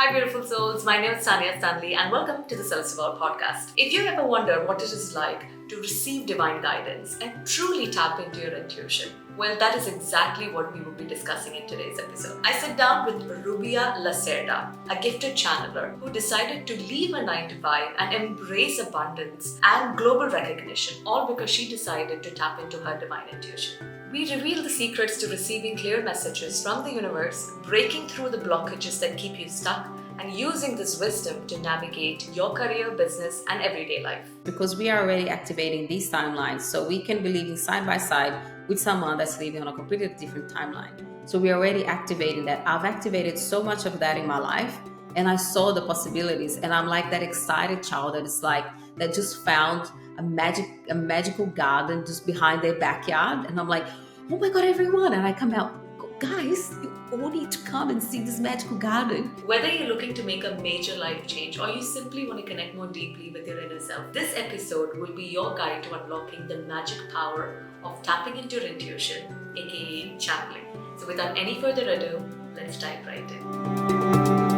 Hi, beautiful souls. My name is Tania and welcome to the Celestial Podcast. If you ever wonder what it is like to receive divine guidance and truly tap into your intuition, well, that is exactly what we will be discussing in today's episode. I sit down with Rubia Lacerda, a gifted channeler who decided to leave a 9 to 5 and embrace abundance and global recognition, all because she decided to tap into her divine intuition. We reveal the secrets to receiving clear messages from the universe, breaking through the blockages that keep you stuck, and using this wisdom to navigate your career, business, and everyday life. Because we are already activating these timelines, so we can be living side by side with someone that's living on a completely different timeline. So we're already activating that. I've activated so much of that in my life, and I saw the possibilities, and I'm like that excited child that is like that just found a magical garden just behind their backyard, and I'm like, oh my god, everyone! And I come out, guys, you all need to come and see this magical garden. Whether you're looking to make a major life change or you simply want to connect more deeply with your inner self, this episode will be your guide to unlocking the magic power of tapping into your intuition, aka channeling. So without any further ado, let's dive right in.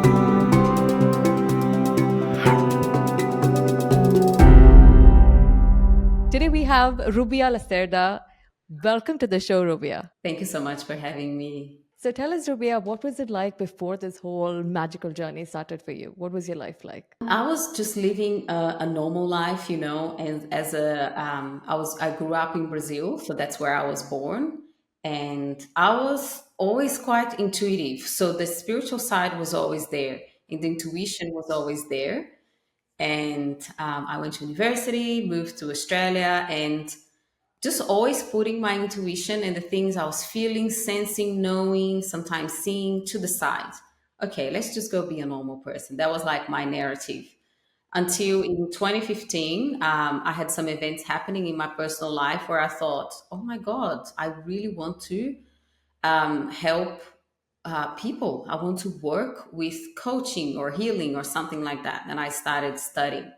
Today we have Rubia Lacerda. Welcome to the show, Rubia. Thank you so much for having me. So tell us, Rubia, what was it like before this whole magical journey started for you? What was your life like? I was just living a normal life, and as I grew up in Brazil, so that's where I was born, and I was always quite intuitive. So the spiritual side was always there, and the intuition was always there. And I went to university, moved to Australia, and just always putting my intuition and the things I was feeling, sensing, knowing, sometimes seeing to the side. Okay, let's just go be a normal person. That was like my narrative. Until in 2015, I had some events happening in my personal life where I thought, oh my God, I really want to help people. I want to work with coaching or healing or something like that. And I started studying.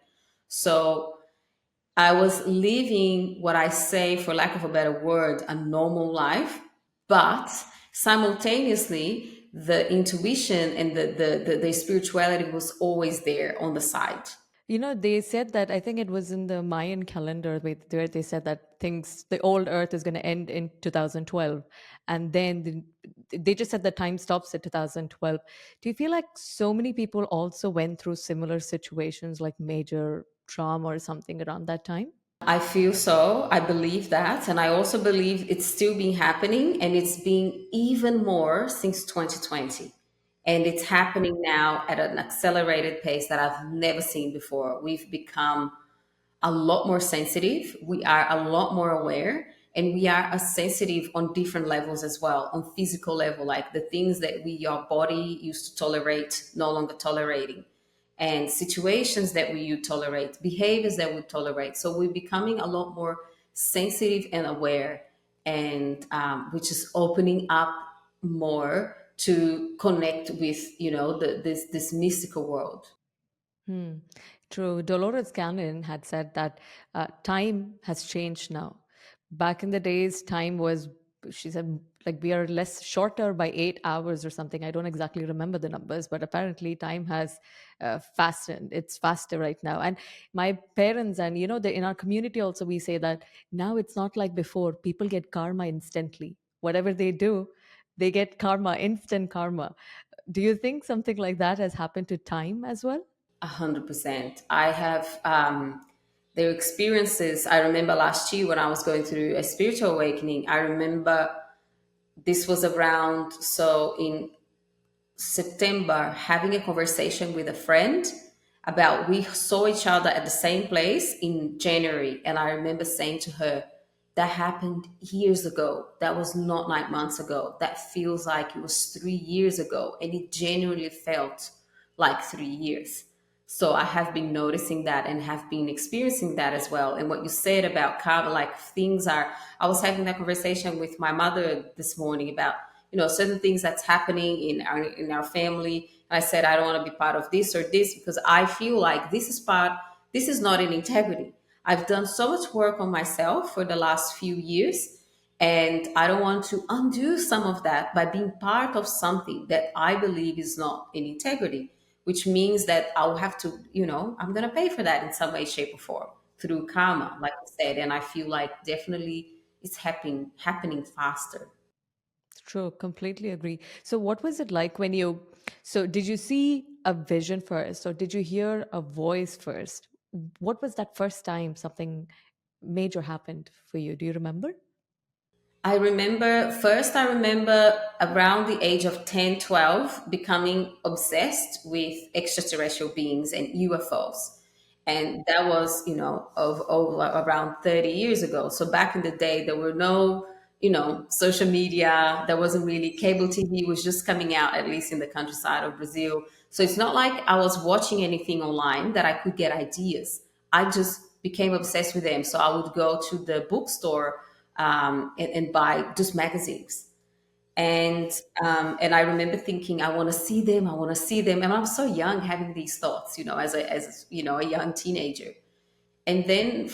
So I was living what I say, for lack of a better word, a normal life, but simultaneously, the intuition and the spirituality was always there on the side. You know, they said that, I think it was in the Mayan calendar where they said that the old Earth is going to end in 2012. And then they just said the time stops at 2012. Do you feel like so many people also went through similar situations like major trauma or something around that time? I feel so. I believe that. And I also believe it's still been happening, and it's been even more since 2020. And it's happening now at an accelerated pace that I've never seen before. We've become a lot more sensitive. We are a lot more aware, and we are sensitive on different levels as well. On physical level, like the things that your body used to tolerate, no longer tolerating, and situations that we would tolerate, behaviors that we tolerate. So we're becoming a lot more sensitive and aware, and which is opening up more to connect with this mystical world. Hmm. True. Dolores Cannon had said that time has changed now. Back in the days, time was, she said, like we are less shorter by 8 hours or something. I don't exactly remember the numbers, but apparently time has fastened. It's faster right now. And my parents, and in our community also, we say that now it's not like before. People get karma instantly. Whatever they do, they get karma, instant karma. Do you think something like that has happened to time as well? 100%. I have their experiences. I remember last year when I was going through a spiritual awakening. I remember this was around, so in September, having a conversation with a friend about, we saw each other at the same place in January. And I remember saying to her, that happened years ago. That was not 9 months ago. That feels like it was 3 years ago. And it genuinely felt like 3 years. So I have been noticing that and have been experiencing that as well. And what you said about karma, like things are, I was having that conversation with my mother this morning about, certain things that's happening in our family. And I said, I don't want to be part of this or this, because I feel like this is not in integrity. I've done so much work on myself for the last few years, and I don't want to undo some of that by being part of something that I believe is not in integrity, which means that I'll have to, I'm going to pay for that in some way, shape, or form through karma, like I said. And I feel like definitely it's happening faster. True, completely agree. So, what was it like when you? So, did you see a vision first, or did you hear a voice first? What was that first time something major happened for you? Do you remember? I remember around the age of 10, 12, becoming obsessed with extraterrestrial beings and UFOs. And that was, of around 30 years ago. So back in the day, there were no, social media. There wasn't really cable TV was just coming out, at least in the countryside of Brazil. So it's not like I was watching anything online that I could get ideas. I just became obsessed with them. So I would go to the bookstore and buy just magazines. And I remember thinking, I want to see them, I want to see them, and I'm so young having these thoughts, as a young teenager. And then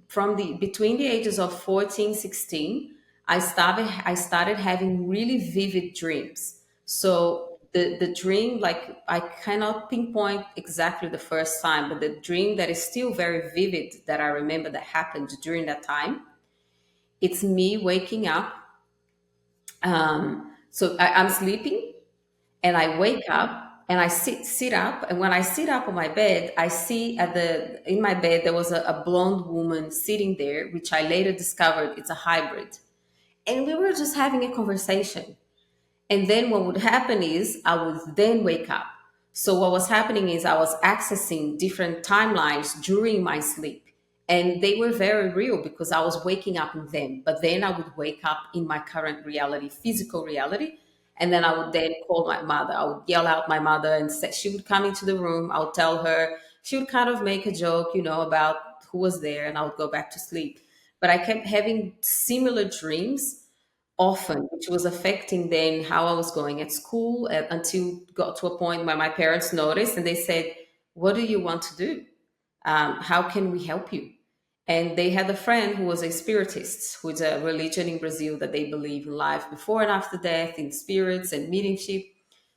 from the between the ages of 14, 16, I started having really vivid dreams. So the dream, like I cannot pinpoint exactly the first time, but the dream that is still very vivid that I remember that happened during that time, it's me waking up. I'm sleeping and I wake up and I sit up. And when I sit up on my bed, I see in my bed, there was a blonde woman sitting there, which I later discovered it's a hybrid. And we were just having a conversation. And then what would happen is I would then wake up. So what was happening is I was accessing different timelines during my sleep. And they were very real because I was waking up in them. But then I would wake up in my current reality, physical reality. And then I would then call my mother. I would yell out my mother and say, she would come into the room. I would tell her, she would kind of make a joke, about who was there, and I would go back to sleep. But I kept having similar dreams often, which was affecting then how I was going at school, until got to a point where my parents noticed and they said, "What do you want to do? How can we help you?" And they had a friend who was a spiritist, who is a religion in Brazil that they believe in life before and after death, in spirits and mediumship.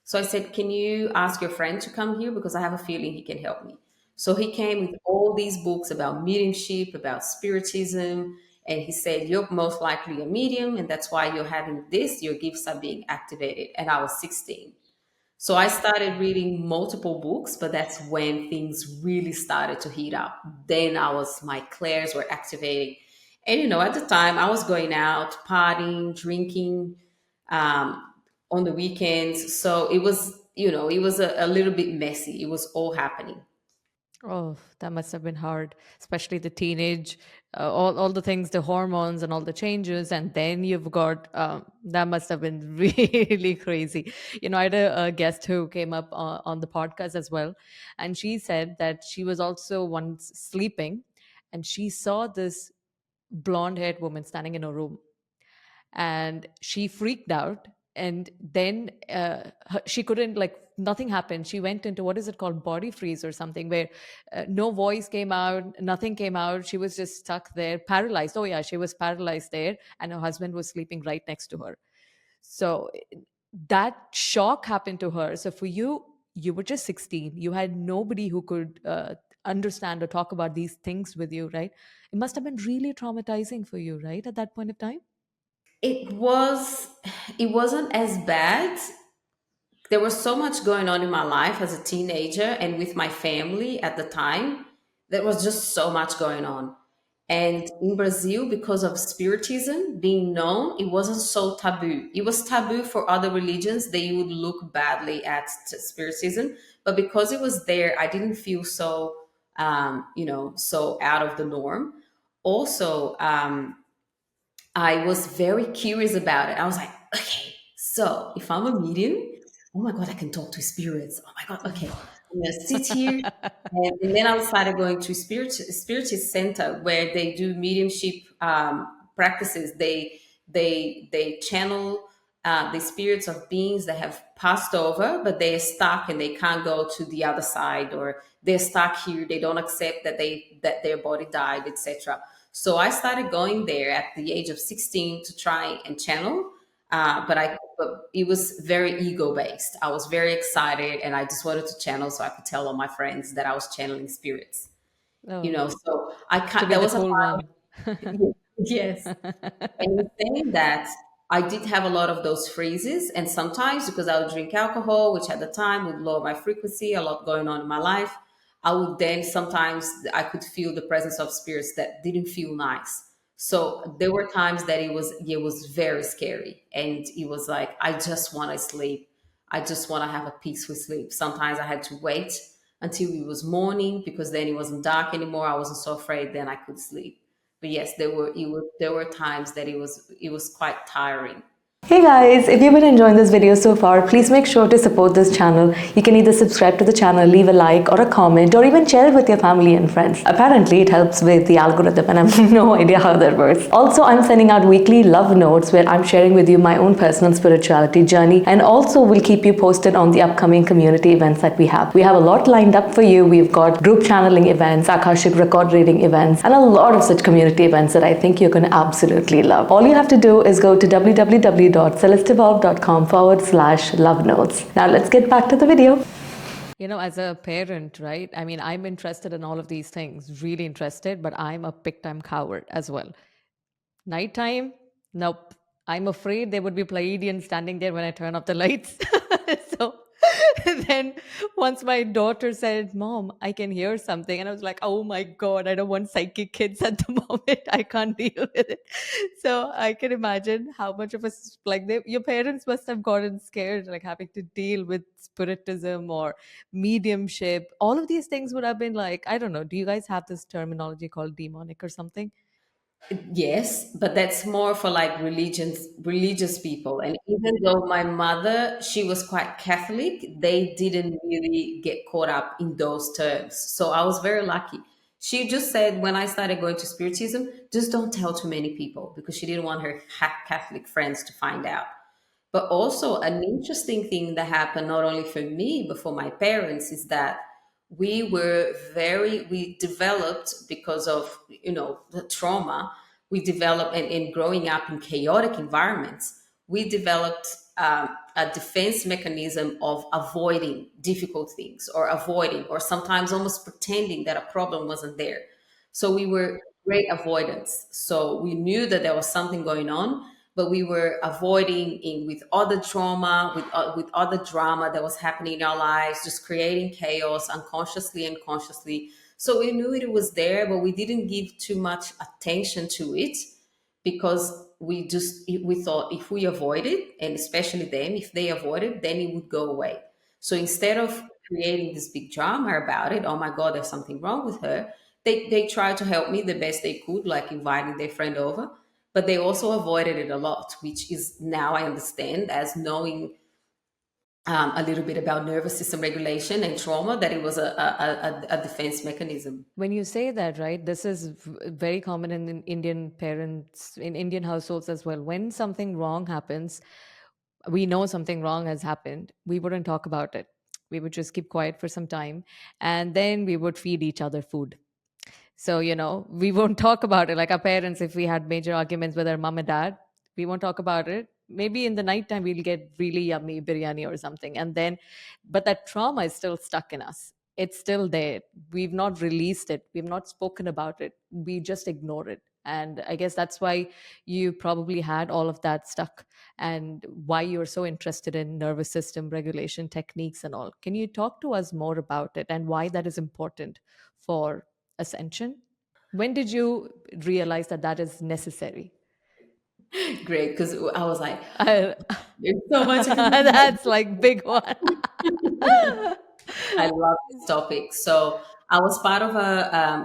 So I said, "Can you ask your friend to come here? Because I have a feeling he can help me." So he came with all these books about mediumship, about spiritism. And he said, "You're most likely a medium, and that's why you're having this. Your gifts are being activated." And I was 16. So I started reading multiple books, but that's when things really started to heat up. Then my clairs were activating. And, at the time I was going out, partying, drinking, on the weekends. So it was a little bit messy. It was all happening. Oh, that must have been hard, especially the teenage, all the things, the hormones and all the changes. And then you've got, that must have been really crazy. I had a guest who came up on the podcast as well. And she said that she was also once sleeping and she saw this blonde haired woman standing in a room and she freaked out. And then she couldn't, like, nothing happened. She went into, what is it called, body freeze or something, where no voice came out, nothing came out. She was just stuck there, paralyzed. Oh yeah, she was paralyzed there, and her husband was sleeping right next to her. So that shock happened to her. So for you, you were just 16, you had nobody who could understand or talk about these things with you, right? It must have been really traumatizing for you, right, at that point of time. It wasn't as bad. There was so much going on in my life as a teenager and with my family at the time. There was just so much going on. And in Brazil, because of spiritism being known, it wasn't so taboo. It was taboo for other religions. They would look badly at spiritism. But because it was there, I didn't feel so out of the norm. Also, I was very curious about it. I was like, okay, so if I'm a medium, oh my God, I can talk to spirits. Oh my God, okay, I'm gonna sit here. And then I started going to spiritist center where they do mediumship practices. They channel the spirits of beings that have passed over, but they're stuck and they can't go to the other side, or they're stuck here. They don't accept that their body died, etc. So I started going there at the age of 16 to try and channel. But it was very ego based. I was very excited, and I just wanted to channel so I could tell all my friends that I was channeling spirits. Oh, So I to can't. be There the was a cool part one. of yes. And in saying that, I did have a lot of those freezes, and sometimes because I would drink alcohol, which at the time would lower my frequency, a lot going on in my life, I would then sometimes I could feel the presence of spirits that didn't feel nice. So there were times that it was very scary, and it was like I just want to sleep. I just want to have a peaceful sleep. Sometimes I had to wait until it was morning because then it wasn't dark anymore. I wasn't so afraid. Then I could sleep. But yes, there were times that it was quite tiring. Hey guys, if you've been enjoying this video so far, please make sure to support this channel. You can either subscribe to the channel, leave a like or a comment, or even share it with your family and friends. Apparently, it helps with the algorithm and I have no idea how that works. Also, I'm sending out weekly love notes where I'm sharing with you my own personal spirituality journey, and also will keep you posted on the upcoming community events that we have. We have a lot lined up for you. We've got group channeling events, Akashic record reading events, and a lot of such community events that I think you're going to absolutely love. All you have to do is go to www.celestevolve.com/love notes. Now let's get back to the video. As a parent, right? I mean, I'm interested in all of these things, really interested, but I'm a big time coward as well. Nighttime, nope. I'm afraid there would be Pleiadians standing there when I turn off the lights. So then once my daughter said, Mom, I can hear something. And I was like, oh my God, I don't want psychic kids at the moment. I can't deal with it. So I can imagine how much of your parents must have gotten scared, like having to deal with spiritism or mediumship. All of these things would have been like, I don't know. Do you guys have this terminology called demonic or something? Yes, but that's more for like religious people. And even though my mother, she was quite Catholic, they didn't really get caught up in those terms. So I was very lucky. She just said when I started going to spiritism, just don't tell too many people because she didn't want her Catholic friends to find out. But also, an interesting thing that happened not only for me, but for my parents is that we developed because of, the trauma we developed and in growing up in chaotic environments, we developed a defense mechanism of avoiding difficult things or avoiding or sometimes almost pretending that a problem wasn't there. So we were great avoidance. So we knew that there was something going on, but we were avoiding in with other trauma, with other drama that was happening in our lives, just creating chaos unconsciously and consciously. So we knew it was there, but we didn't give too much attention to it because we thought if we avoid it, and especially them, if they avoid it, then it would go away. So instead of creating this big drama about it, oh my God, there's something wrong with her, they tried to help me the best they could, like inviting their friend over, but they also avoided it a lot, which is now I understand as knowing a little bit about nervous system regulation and trauma, that it was a defense mechanism. When you say that, right, this is very common in Indian parents, in Indian households as well. When something wrong happens, we know something wrong has happened, we wouldn't talk about it. We would just keep quiet for some time, and then we would feed each other food. So, we won't talk about it. Like our parents, if we had major arguments with our mom and dad, we won't talk about it. Maybe in the nighttime, we'll get really yummy biryani or something. And then, but that trauma is still stuck in us. It's still there. We've not released it. We've not spoken about it. We just ignore it. And I guess that's why you probably had all of that stuck, and why you're so interested in nervous system regulation techniques and all. Can you talk to us more about it and why that is important for Ascension? When did you realize that that is necessary? Great, because I was like, I, there's so much. that's like big one. I love this topic. So I was part of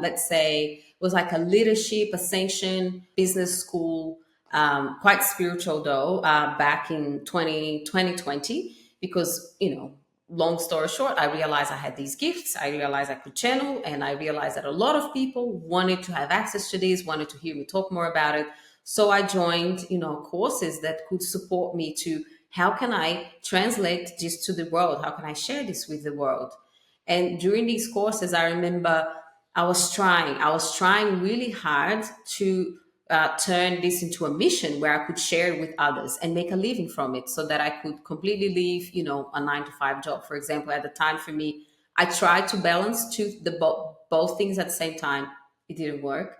let's say, it was like a leadership ascension business school, quite spiritual though, back in 2020, because, long story short, I realized I had these gifts. I realized I could channel, and I realized that a lot of people wanted to have access to this, wanted to hear me talk more about it. So I joined, courses that could support me to how can I translate this to the world? How can I share this with the world? And during these courses, I remember I was trying really hard to turn this into a mission where I could share it with others and make a living from it, so that I could completely leave, a 9 to 5 job. For example, at the time for me, I tried to balance both things at the same time. It didn't work.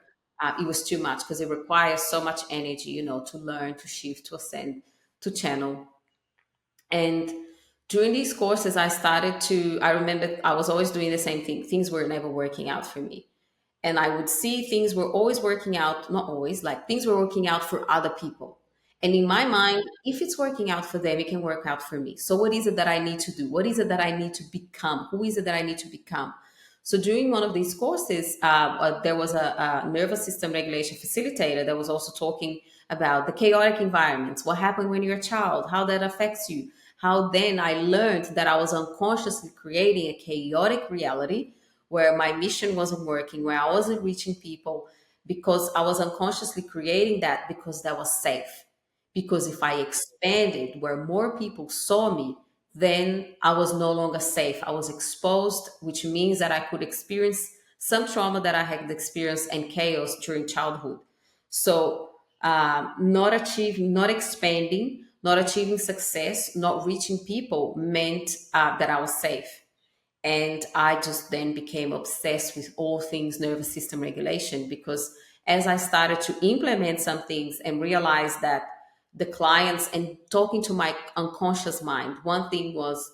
It was too much because it requires so much energy, to learn, to shift, to ascend, to channel. And during these courses, I remember I was always doing the same thing. Things were never working out for me. And I would see things were always working out, not always, like things were working out for other people. And in my mind, if it's working out for them, it can work out for me. So what is it that I need to do? What is it that I need to become? Who is it that I need to become? So during one of these courses, there was a nervous system regulation facilitator that was also talking about the chaotic environments, what happened when you're a child, how that affects you. How then I learned that I was unconsciously creating a chaotic reality where my mission wasn't working, where I wasn't reaching people, because I was unconsciously creating that because that was safe. Because if I expanded where more people saw me, then I was no longer safe. I was exposed, which means that I could experience some trauma that I had experienced and chaos during childhood. So, not achieving, not expanding, not achieving success, not reaching people meant that I was safe. And I just then became obsessed with all things nervous system regulation, because as I started to implement some things and realize that the clients, and talking to my unconscious mind, one thing was,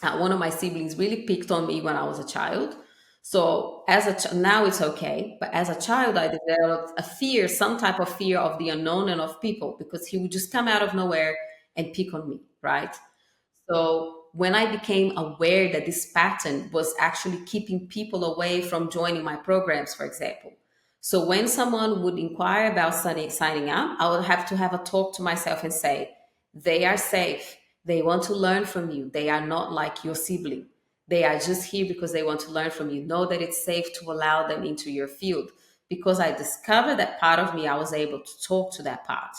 one of my siblings really picked on me when I was a child. So now it's okay, but as a child, I developed a fear, some type of fear of the unknown and of people, because he would just come out of nowhere and pick on me, right? So when I became aware that this pattern was actually keeping people away from joining my programs, for example. So when someone would inquire about signing up, I would have to have a talk to myself and say, they are safe. They want to learn from you. They are not like your sibling. They are just here because they want to learn from you. Know that it's safe to allow them into your field. Because I discovered that part of me, I was able to talk to that part.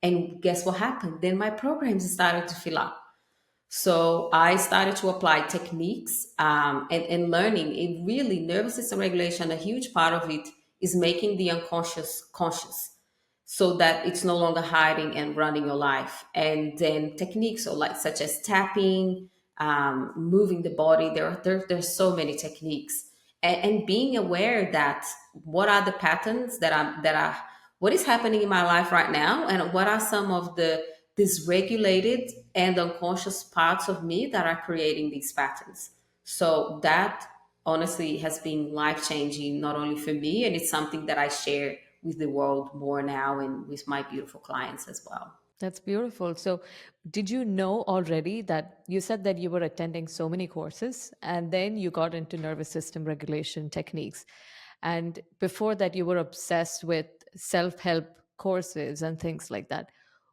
And guess what happened? Then my programs started to fill up. So I started to apply techniques, and learning. It really, nervous system regulation, a huge part of it is making the unconscious conscious, so that it's no longer hiding and running your life. And then techniques, or like such as tapping, moving the body. There's so many techniques, and being aware that what are the patterns that are what is happening in my life right now, and what are some of the dysregulated and unconscious parts of me that are creating these patterns. So that honestly has been life changing, not only for me, and it's something that I share with the world more now and with my beautiful clients as well. That's beautiful. So, did you know already that you said that you were attending so many courses and then you got into nervous system regulation techniques? And before that, you were obsessed with self help courses and things like that.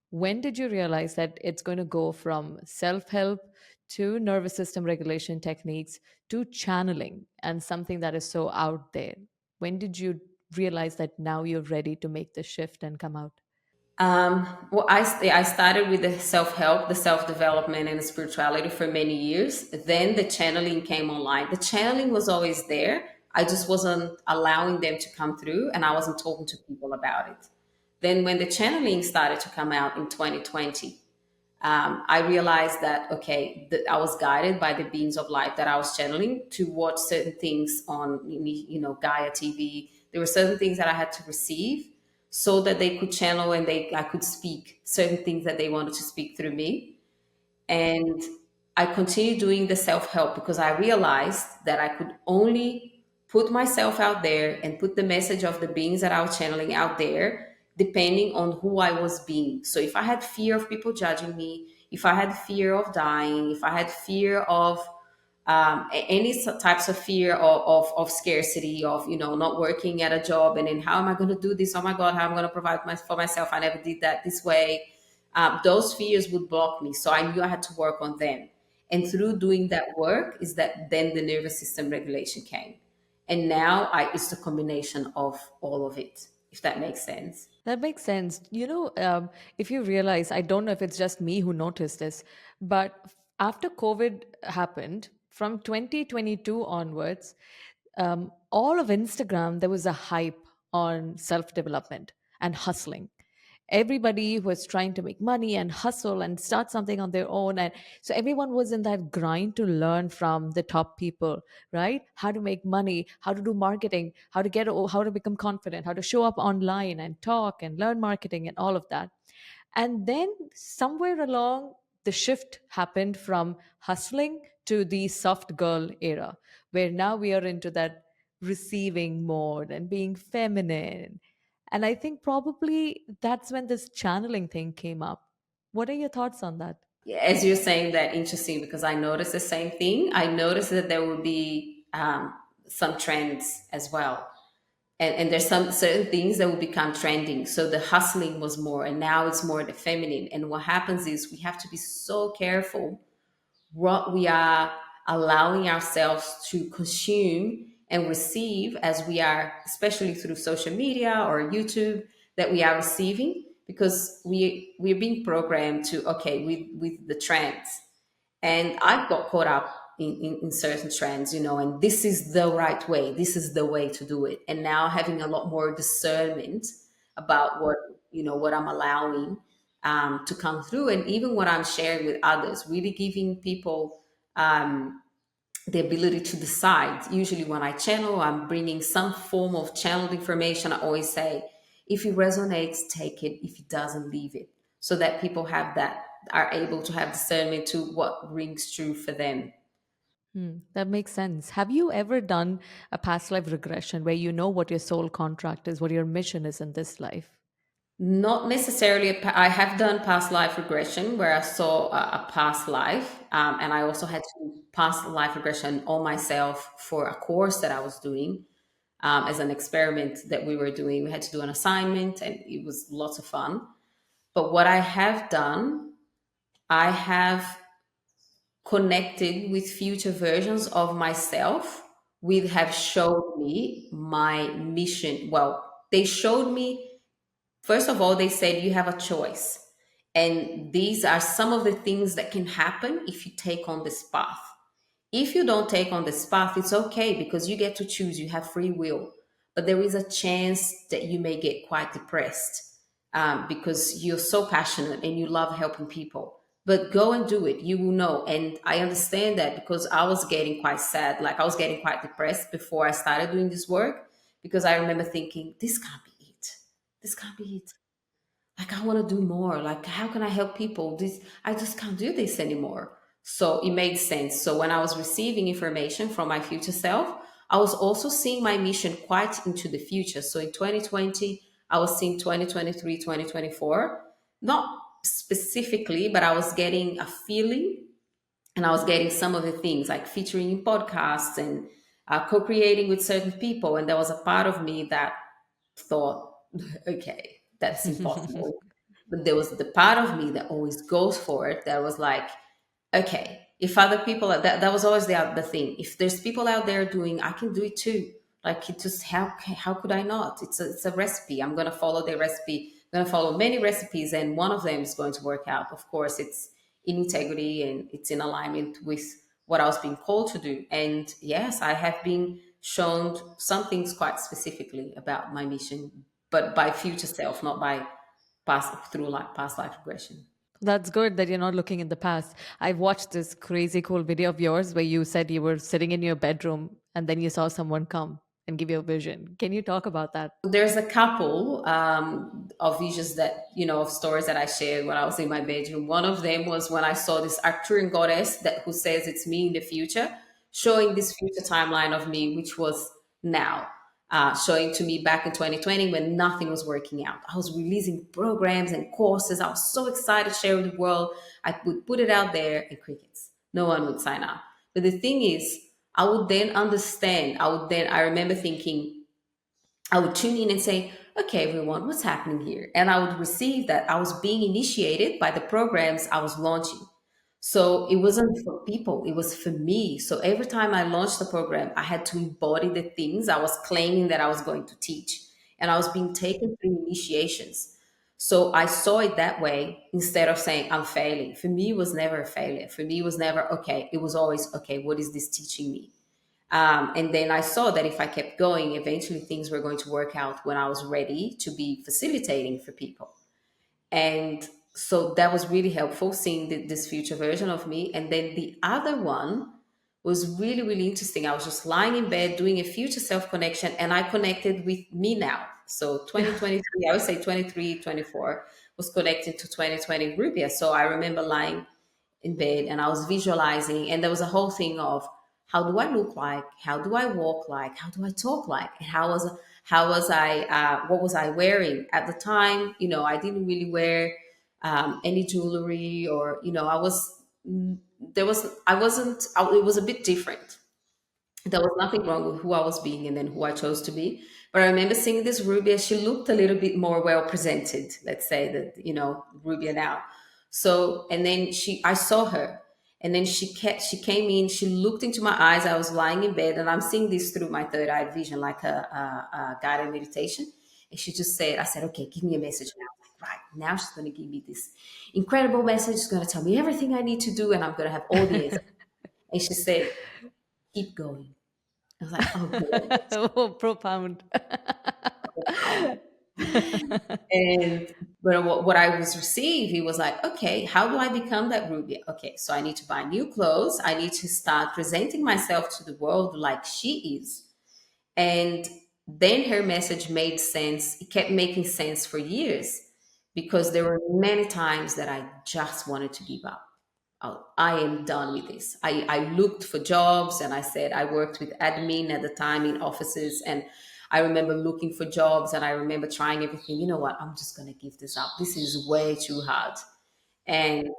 When did you realize that it's going to go from self help to nervous system regulation techniques to channeling and something that is so out there? When did you realize that now you're ready to make the shift and come out? I started with the self help, the self development, and the spirituality for many years. Then the channeling came online. The channeling was always there. I just wasn't allowing them to come through, and I wasn't talking to people about it. Then, when the channeling started to come out in 2020, I realized that, okay, that I was guided by the beings of light that I was channeling to watch certain things on, Gaia TV. There were certain things that I had to receive so that they could channel, and I could speak certain things that they wanted to speak through me. And I continued doing the self help because I realized that I could only put myself out there and put the message of the beings that I was channeling out there, depending on who I was being. So if I had fear of people judging me, if I had fear of dying, if I had fear of any types of fear of scarcity, of not working at a job, and then how am I going to do this? Oh my God, how am I going to provide for myself? I never did that this way. Those fears would block me, so I knew I had to work on them. And through doing that work, is that then the nervous system regulation came, and now it's the combination of all of it. If that makes sense. That makes sense. If you realize, I don't know if it's just me who noticed this, but after COVID happened, from 2022 onwards, all of Instagram, there was a hype on self development. and hustling. Everybody was trying to make money and hustle and start something on their own, and so everyone was in that grind to learn from the top people, right? How to make money, how to do marketing, how to become confident, how to show up online and talk and learn marketing and all of that. And then somewhere along, the shift happened from hustling to the soft girl era, where now we are into that receiving mode and being feminine. And I think probably that's when this channeling thing came up. What are your thoughts on that? As you're saying that, interesting, because I noticed the same thing. I noticed that there will be some trends as well. And there's some certain things that will become trending. So the hustling was more, and now it's more the feminine. And what happens is we have to be so careful what we are allowing ourselves to consume and receive, as we are, especially through social media or YouTube, that we are receiving, because we're being programmed to, okay, with the trends. And I got caught up in certain trends, and this is the right way, this is the way to do it. And now having a lot more discernment about what I'm allowing to come through, and even what I'm sharing with others, really giving people the ability to decide. Usually when I channel, I'm bringing some form of channeled information. I always say, if it resonates, take it. If it doesn't, leave it. So that people are able to have discernment to what rings true for them. That makes sense. Have you ever done a past life regression where you know what your soul contract is, what your mission is in this life? Not necessarily. I have done past life regression where I saw a past life, and I also had to do past life regression on myself for a course that I was doing, as an experiment that we were doing. We had to do an assignment, and it was lots of fun. But what I have done, I have connected with future versions of myself, with have showed me my mission. Well, they showed me, first of all, they said you have a choice. And these are some of the things that can happen if you take on this path. If you don't take on this path, it's okay, because you get to choose, you have free will. But there is a chance that you may get quite depressed, because you're so passionate and you love helping people. But go and do it, you will know. And I understand that, because I was getting quite sad, like I was getting quite depressed before I started doing this work, because I remember thinking, this can't be it. This can't be it. Like, I want to do more. Like, how can I help people? This, I just can't do this anymore. So it made sense. So when I was receiving information from my future self, I was also seeing my mission quite into the future. So in 2020, I was seeing 2023, 2024, not specifically, but I was getting a feeling, and I was getting some of the things like featuring in podcasts and co-creating with certain people. And there was a part of me that thought, okay, that's impossible. But there was the part of me that always goes for it, that was like, okay, if other people that was always the thing. If there's people out there doing, I can do it too. Like, it just, how could I not? It's a recipe. I'm gonna follow the recipe. I'm gonna follow many recipes, and one of them is going to work out. Of course, it's in integrity and it's in alignment with what I was being called to do. And yes, I have been shown some things quite specifically about my mission, but by future self, not by past life regression. That's good that you're not looking in the past. I watched this crazy cool video of yours where you said you were sitting in your bedroom and then you saw someone come and give you a vision. Can you talk about that? There's a couple of visions that, of stories that I shared when I was in my bedroom. One of them was when I saw this Arcturian goddess who says it's me in the future, showing this future timeline of me, which was now, showing to me back in 2020 when nothing was working out. I was releasing programs and courses. I was so excited to share with the world. I would put it out there, and crickets. No one would sign up. But the thing is, I would then understand. I remember thinking, I would tune in and say, okay, everyone, what's happening here? And I would receive that I was being initiated by the programs I was launching. So it wasn't for people, it was for me. So every time I launched the program, I had to embody the things I was claiming that I was going to teach. And I was being taken through initiations. So I saw it that way, instead of saying I'm failing. For me, it was never a failure. For me, it was never, okay. It was always, okay, what is this teaching me? And then I saw that if I kept going, eventually things were going to work out when I was ready to be facilitating for people. And so that was really helpful seeing this future version of me. And then the other one was really, really interesting. I was just lying in bed doing a future self connection, and I connected with me now. So 2023, I would say 23, 24 was connected to 2020 Rubia. So I remember lying in bed and I was visualizing, and there was a whole thing of how do I look like, how do I walk like, how do I talk like, and how was I what was I wearing at the time. I didn't really wear any jewelry, or I was there was I wasn't I, it was a bit different. There was nothing wrong with who I was being and then who I chose to be. But I remember seeing this Rubia. She looked a little bit more well presented, let's say, that Rubia now. So, and then I saw her, and then she came in. She looked into my eyes. I was lying in bed, and I'm seeing this through my third eye vision, like a guided meditation. And she just said, I said, okay, give me a message now. Like, right now, she's going to give me this incredible message. She's going to tell me everything I need to do, and I'm going to have all the answers. And she said, keep going. I was like, oh, good. Oh, profound. Wow. And what I was receiving was like, okay, how do I become that Rubia? Okay, so I need to buy new clothes. I need to start presenting myself to the world like she is. And then her message made sense. It kept making sense for years, because there were many times that I just wanted to give up. Oh, I am done with this. I looked for jobs, and I said I worked with admin at the time in offices. And I remember looking for jobs, and I remember trying everything. You know what? I'm just going to give this up. This is way too hard. And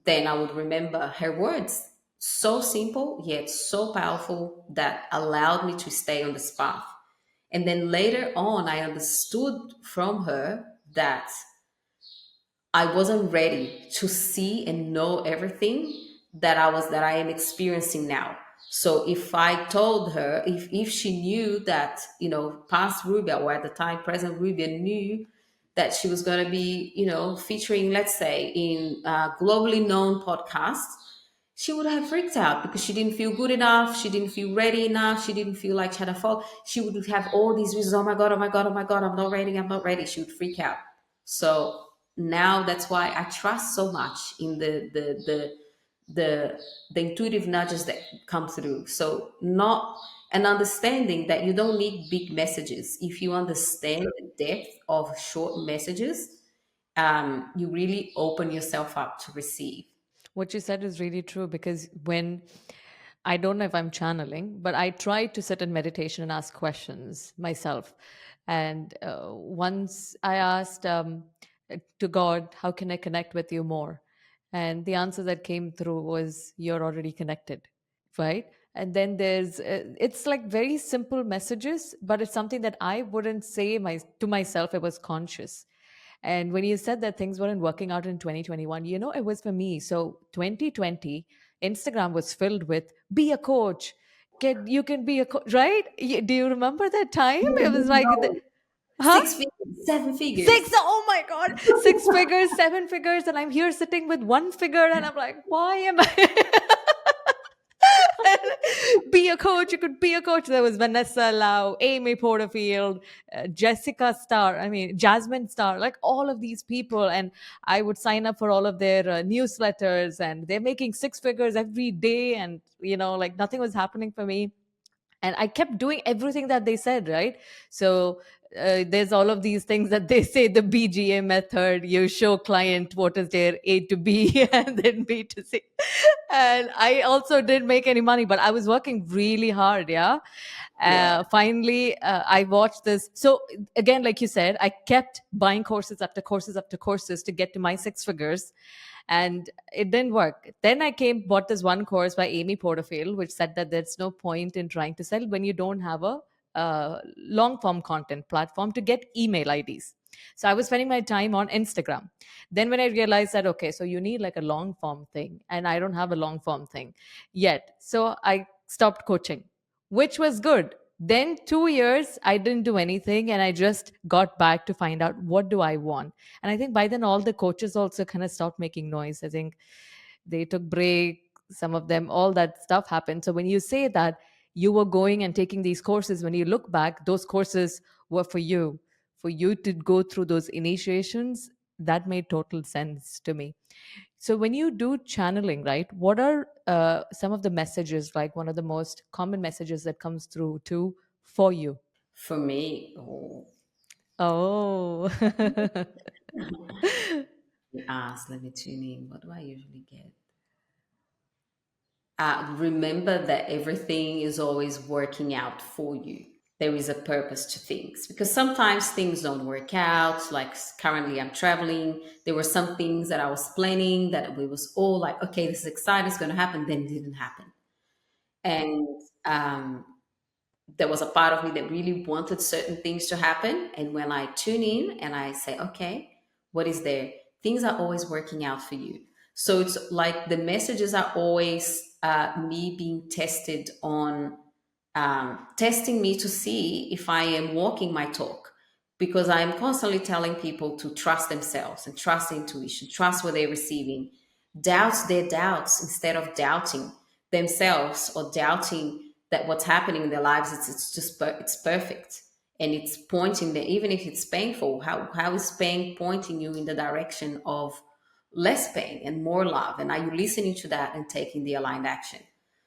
then I would remember her words, so simple, yet so powerful, that allowed me to stay on this path. And then later on, I understood from her that I wasn't ready to see and know everything that I am experiencing now. So if I told her, if she knew that, past Rubia, or at the time present Rubia, knew that she was going to be, featuring, let's say, in globally known podcasts, she would have freaked out, because she didn't feel good enough. She didn't feel ready enough. She didn't feel like she had a fault. She would have all these reasons. Oh my God, oh my God, oh my God, I'm not ready. I'm not ready. She would freak out. So now that's why I trust so much in the intuitive nudges that come through. So not an understanding that you don't need big messages. If you understand the depth of short messages, you really open yourself up to receive. What you said is really true, because when I don't know if I'm channeling, but I try to sit in meditation and ask questions myself. And once I asked to God, how can I connect with you more? And the answer that came through was, you're already connected, right? And then it's like very simple messages, but it's something that I wouldn't say to myself. It was conscious. And when you said that things weren't working out in 2021, it was for me. So 2020, Instagram was filled with be a coach. You can be a coach, right? Do you remember that time? It was like, No. huh? 6 figures, 7 figures. Six, oh my God, 6 figures, 7 figures. And I'm here sitting with 1 figure, and I'm like, why am I? Be a coach. You could be a coach. There was Vanessa Lau, Amy Porterfield, Jessica Starr, I mean, Jasmine Starr, like all of these people. And I would sign up for all of their newsletters, and they're making 6 figures every day. And, like nothing was happening for me. And I kept doing everything that they said, right? So there's all of these things that they say, the BGA method. You show client what is their A to B and then B to C. And I also didn't make any money, but I was working really hard. Yeah. Yeah. Finally, I watched this. So again, like you said, I kept buying courses after courses after courses to get to my 6 figures, and it didn't work. Then I bought this one course by Amy Porterfield, which said that there's no point in trying to sell when you don't have a long form content platform to get email IDs. So I was spending my time on Instagram. Then when I realized that, okay, so you need like a long form thing, and I don't have a long form thing yet. So I stopped coaching, which was good. Then 2 years, I didn't do anything, and I just got back to find out, what do I want? And I think by then, all the coaches also kind of stopped making noise. I think they took break, some of them, all that stuff happened. So when you say that, you were going and taking these courses. When you look back, those courses were for you to go through those initiations. That made total sense to me. So when you do channeling, right, what are some of the messages, like one of the most common messages that comes through too for you? For me, oh, Oh. let me tune in. What do I usually get? Remember that everything is always working out for you. There is a purpose to things, because sometimes things don't work out. Like currently, I'm traveling. There were some things that I was planning that we was all like, okay, this is exciting, it's going to happen. Then it didn't happen, and there was a part of me that really wanted certain things to happen. And when I tune in and I say, okay, what is there? Things are always working out for you. So it's like the messages are always me being tested on, testing me to see if I am walking my talk. Because I am constantly telling people to trust themselves and trust intuition, trust what they're receiving, doubts their doubts instead of doubting themselves or doubting that what's happening in their lives, it's just it's perfect, and it's pointing them. Even if it's painful, how is pain pointing you in the direction of less pain and more love? And are you listening to that and taking the aligned action?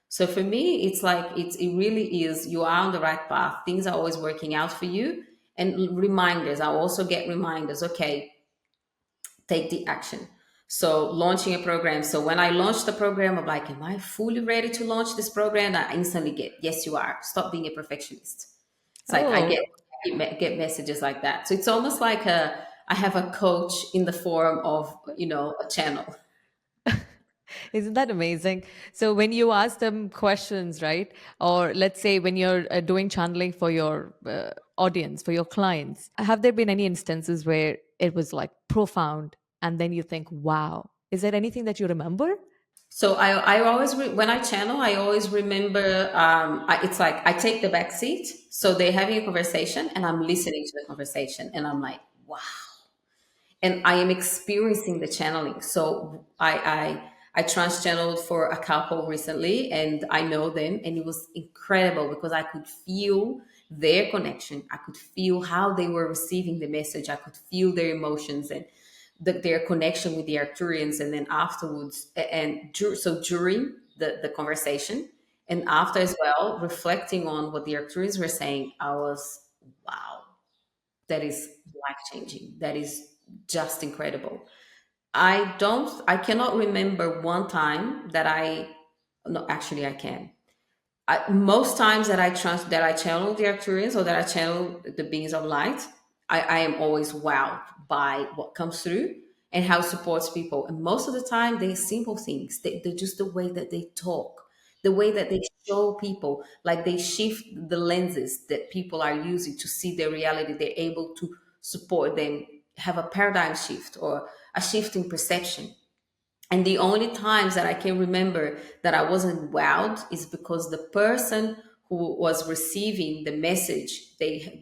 So for me, it's like it really is, you are on the right path. Things are always working out for you. And reminders, I also get reminders, okay, take the action. So launching a program. So when I launched the program, I'm like, am I fully ready to launch this program? I instantly get, yes, you are. Stop being a perfectionist. It's like I Oh, get messages like that. So it's almost like I have a coach in the form of, a channel. isn't that amazing? So when you ask them questions, right? Or let's say when you're doing channeling for your audience, for your clients, have there been any instances where it was like profound and then you think, wow, is there anything that you remember? So I always, when I channel, I always remember, it's like I take the back seat. So they're having a conversation and I'm listening to the conversation and I'm like, wow. And I am experiencing the channeling. So I trans channeled for a couple recently, and I know them, and it was incredible because I could feel their connection. I could feel how they were receiving the message. I could feel their emotions and their connection with the Arcturians. And then afterwards, so during the conversation and after as well, reflecting on what the Arcturians were saying, I was, wow, that is life changing. That is just incredible. I cannot remember one time that no, actually I can. Most times that that I channel the Arcturians or that I channel the beings of light, I am always wowed by what comes through and how it supports people. And most of the time, they're simple things. They're just the way that they talk, the way that they show people, like they shift the lenses that people are using to see their reality. They're able to support them, have a paradigm shift or a shift in perception. And the only times that I can remember that I wasn't wowed is because the person who was receiving the message, they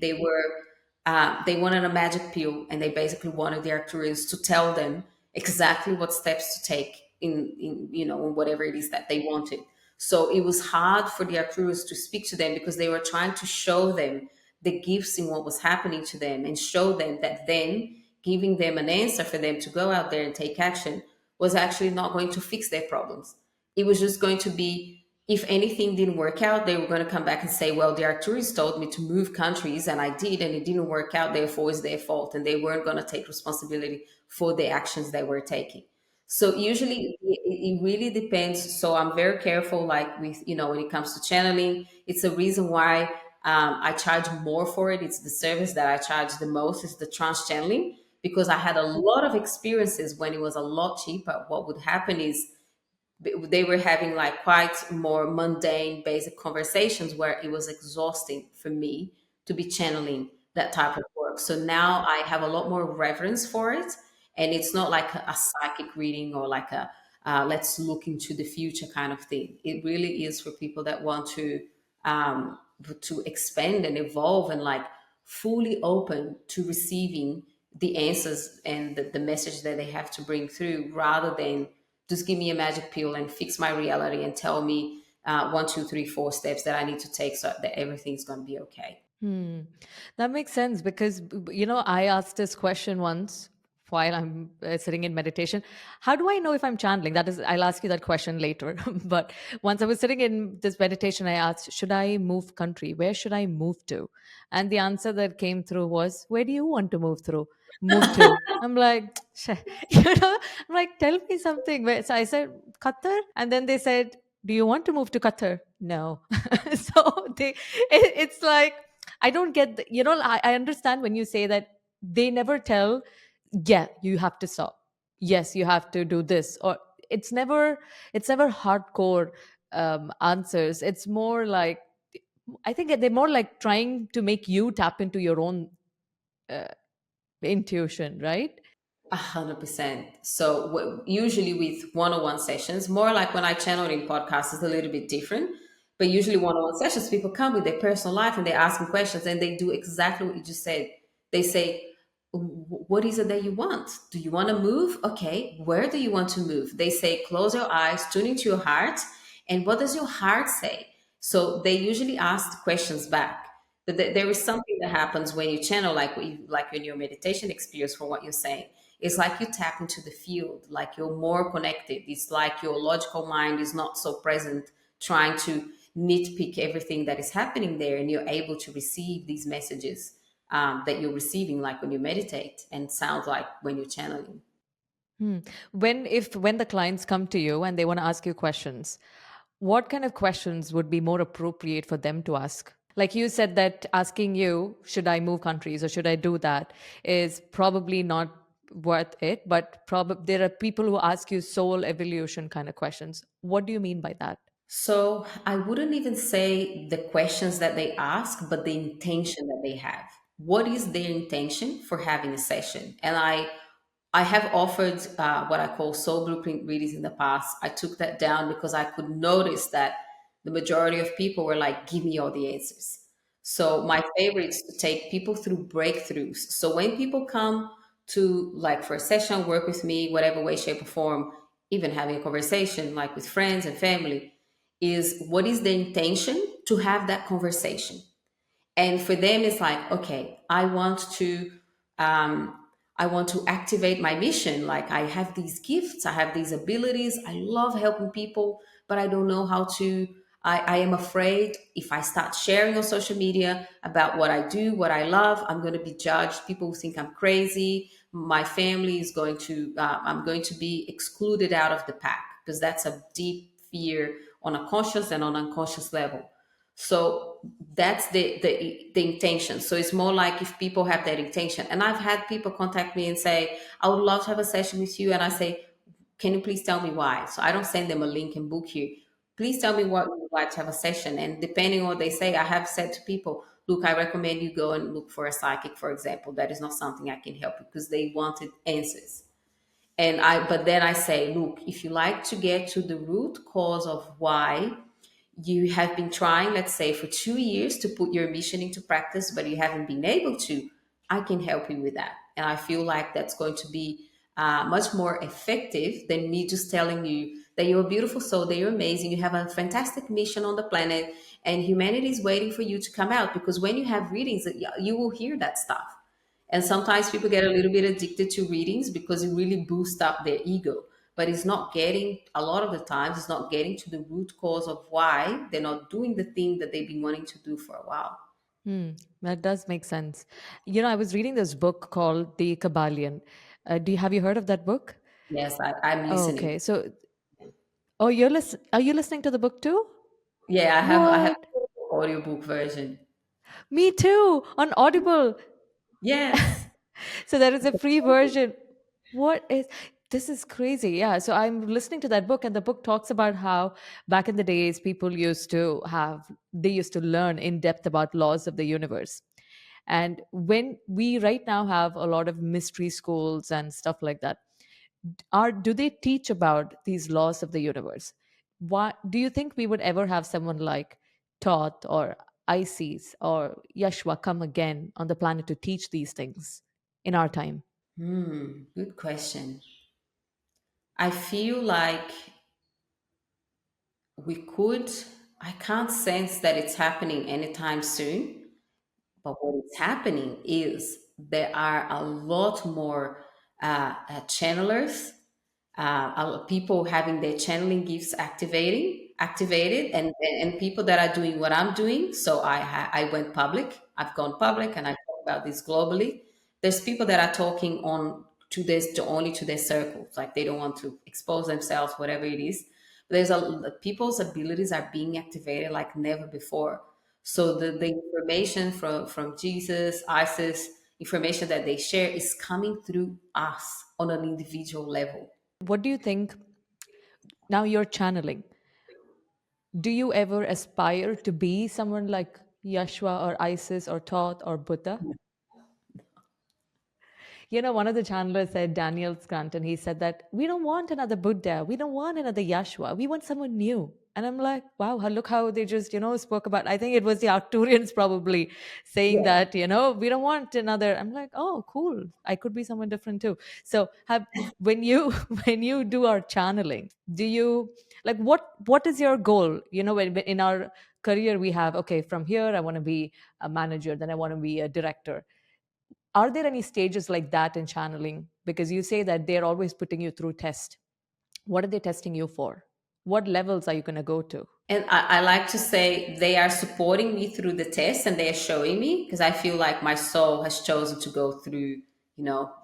wanted a magic pill, and they basically wanted the Arcturians to tell them exactly what steps to take in whatever it is that they wanted. So it was hard for the Arcturians to speak to them because they were trying to show them the gifts in what was happening to them and show them that then giving them an answer for them to go out there and take action was actually not going to fix their problems. It was just going to be, if anything didn't work out, they were going to come back and say, well, the Arcturians told me to move countries and I did, and it didn't work out. Therefore, it's their fault. And they weren't going to take responsibility for the actions they were taking. So usually it really depends. So I'm very careful, like with, when it comes to channeling, it's a reason why I charge more for it. It's the service that I charge the most is the trance channeling, because I had a lot of experiences when it was a lot cheaper. What would happen is they were having like quite more mundane, basic conversations where it was exhausting for me to be channeling that type of work. So now I have a lot more reverence for it. And it's not like a psychic reading or like a let's look into the future kind of thing. It really is for people that want to expand and evolve and like fully open to receiving the answers and the message that they have to bring through, rather than just give me a magic pill and fix my reality and tell me one, two, three, four steps that I need to take so that everything's going to be okay. Hmm. That makes sense because, I asked this question once while I'm sitting in meditation. How do I know if I'm channeling? That is, I'll ask you that question later. But once I was sitting in this meditation, I asked, should I move country? Where should I move to? And the answer that came through was, where do you want to move to? I'm like, I'm like, tell me something. So I said, Qatar. And then they said, do you want to move to Qatar? No. So it's like, I don't get I understand when you say that they never tell, yeah, you have to stop. Yes, you have to do this. Or it's never it's never hardcore answers. It's more like, I think they're more like trying to make you tap into your own uh, intuition, right? 100%. So usually with one-on-one sessions, more like when I channel in podcasts, is a little bit different. But usually one-on-one sessions, people come with their personal life and they ask me questions, and they do exactly what you just said. They say, "What is it that you want? Do you want to move? Okay, where do you want to move?" They say, "Close your eyes, tune into your heart, and what does your heart say?" So they usually ask questions back. But there is something that happens when you channel, like in your meditation experience, from what you're saying. It's like you tap into the field, like you're more connected. It's like your logical mind is not so present, trying to nitpick everything that is happening there, and you're able to receive these messages that you're receiving, like when you meditate, and sounds like when you're channeling. Hmm. When the clients come to you and they want to ask you questions, what kind of questions would be more appropriate for them to ask? Like you said that asking you, should I move countries or should I do that, is probably not worth it, but there are people who ask you soul evolution kind of questions. What do you mean by that? So I wouldn't even say the questions that they ask, but the intention that they have. What is their intention for having a session? And I have offered what I call soul blueprint readings in the past. I took that down because I could notice that the majority of people were like, "Give me all the answers." So my favorite is to take people through breakthroughs. So when people come to, like, for a session, work with me, whatever way, shape, or form, even having a conversation like with friends and family, is what is the intention to have that conversation? And for them, it's like, okay, um, I want to activate my mission. Like, I have these gifts, I have these abilities, I love helping people, but I don't know how to. I am afraid if I start sharing on social media about what I do, what I love, I'm going to be judged. People will think I'm crazy. My family is going to, I'm going to be excluded out of the pack, because that's a deep fear on a conscious and on unconscious level. So that's the intention. So it's more like if people have that intention. And I've had people contact me and say, "I would love to have a session with you." And I say, "Can you please tell me why?" So I don't send them a link and book you. "Please tell me what you would like to have a session." And depending on what they say, I have said to people, "Look, I recommend you go and look for a psychic, for example. That is not something I can help you," because they wanted answers. But then I say, "Look, if you like to get to the root cause of why you have been trying, let's say, for 2 years to put your mission into practice, but you haven't been able to, I can help you with that." And I feel like that's going to be much more effective than me just telling you that you're a beautiful soul, that you're amazing, you have a fantastic mission on the planet, and humanity is waiting for you to come out. Because when you have readings, you will hear that stuff. And sometimes people get a little bit addicted to readings because it really boosts up their ego. But it's not getting, a lot of the times, it's not getting to the root cause of why they're not doing the thing that they've been wanting to do for a while. Hmm, that does make sense. I was reading this book called The Kabbalion. Have you heard of that book? Yes, I'm Oh, listening. okay. So, oh, are you listening to the book too? Yeah, I have What? audiobook version. Me too, on Audible. Yes. So there is a free version. What is This is crazy. Yeah. So I'm listening to that book, and the book talks about how back in the days people used to learn in depth about laws of the universe. And when we right now have a lot of mystery schools and stuff like that, do they teach about these laws of the universe? Why do you think we would ever have someone like Thoth or Isis or Yeshua come again on the planet to teach these things in our time? Good question. I feel like we could, I can't sense that it's happening anytime soon, but what is happening is there are a lot more channelers, people having their channeling gifts activated, and people that are doing what I'm doing. So I went public. I've gone public, and I talk about this globally. There's people that are talking on to this to only to their circles, like they don't want to expose themselves, whatever it is. There's a people's abilities are being activated like never before. So the information from Jesus, Isis, information that they share is coming through us on an individual level. What do you think now you're channeling? Do you ever aspire to be someone like Yeshua or Isis or Thoth or Buddha? One of the channelers said, Daniel Scranton, he said that we don't want another Buddha. We don't want another Yeshua. We want someone new. And I'm like, wow, look how they just, spoke about, I think it was the Arcturians probably saying Yeah. that, we don't want another. I'm like, oh, cool. I could be someone different too. So when you, when you do our channeling, do you, like, what is your goal? When in our career, we have, okay, from here, I want to be a manager, then I want to be a director. Are there any stages like that in channeling? Because you say that they're always putting you through test. What are they testing you for? What levels are you going to go to? And I like to say they are supporting me through the test, and they are showing me, because I feel like my soul has chosen to go through,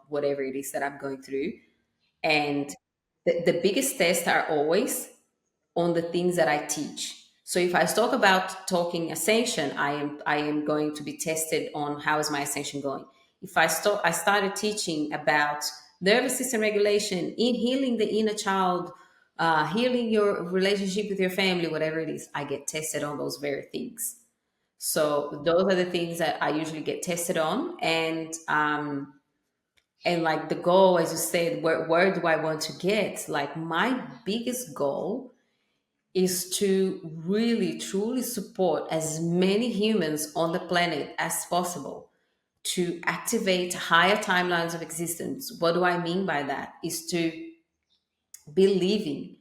whatever it is that I'm going through. And the biggest tests are always on the things that I teach. So if I talk about talking ascension, I am going to be tested on how is my ascension going. If I started teaching about nervous system regulation, in healing the inner child, healing your relationship with your family, whatever it is, I get tested on those very things. So those are the things that I usually get tested on, and like the goal, as you said, where do I want to get? Like my biggest goal is to really truly support as many humans on the planet as possible to activate higher timelines of existence. What do I mean by that? Is to be living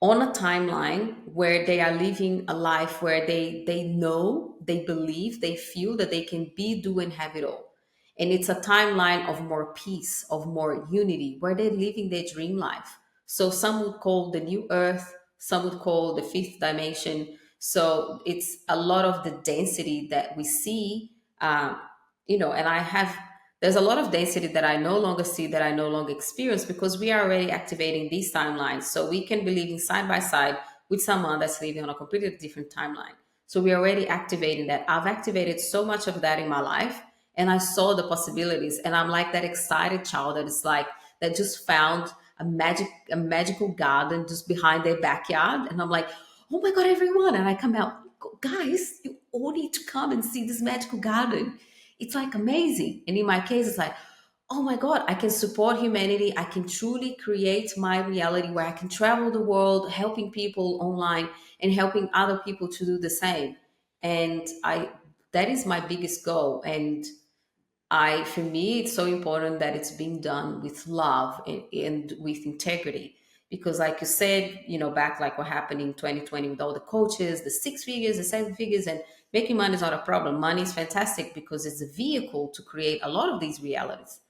on a timeline where they are living a life where they know, they believe, they feel that they can be, do, and have it all. And it's a timeline of more peace, of more unity, where they're living their dream life. So some would call the new earth, some would call the fifth dimension. So it's a lot of the density that we see, and there's a lot of density that I no longer see, that I no longer experience, because we are already activating these timelines. So we can be living side by side with someone that's living on a completely different timeline. So we're already activating that. I've activated so much of that in my life, and I saw the possibilities. And I'm like that excited child that is like, that just found a magical garden just behind their backyard. And I'm like, oh my God, everyone. And I come out, guys, you all need to come and see this magical garden. It's like amazing. And in my case, it's like, oh my God, I can support humanity. I can truly create my reality where I can travel the world, helping people online and helping other people to do the same. And that is my biggest goal. And for me, it's so important that it's being done with love and with integrity. Because like you said, back like what happened in 2020 with all the coaches, the 6 figures, the 7 figures, and making money is not a problem. Money is fantastic because it's a vehicle to create a lot of these realities.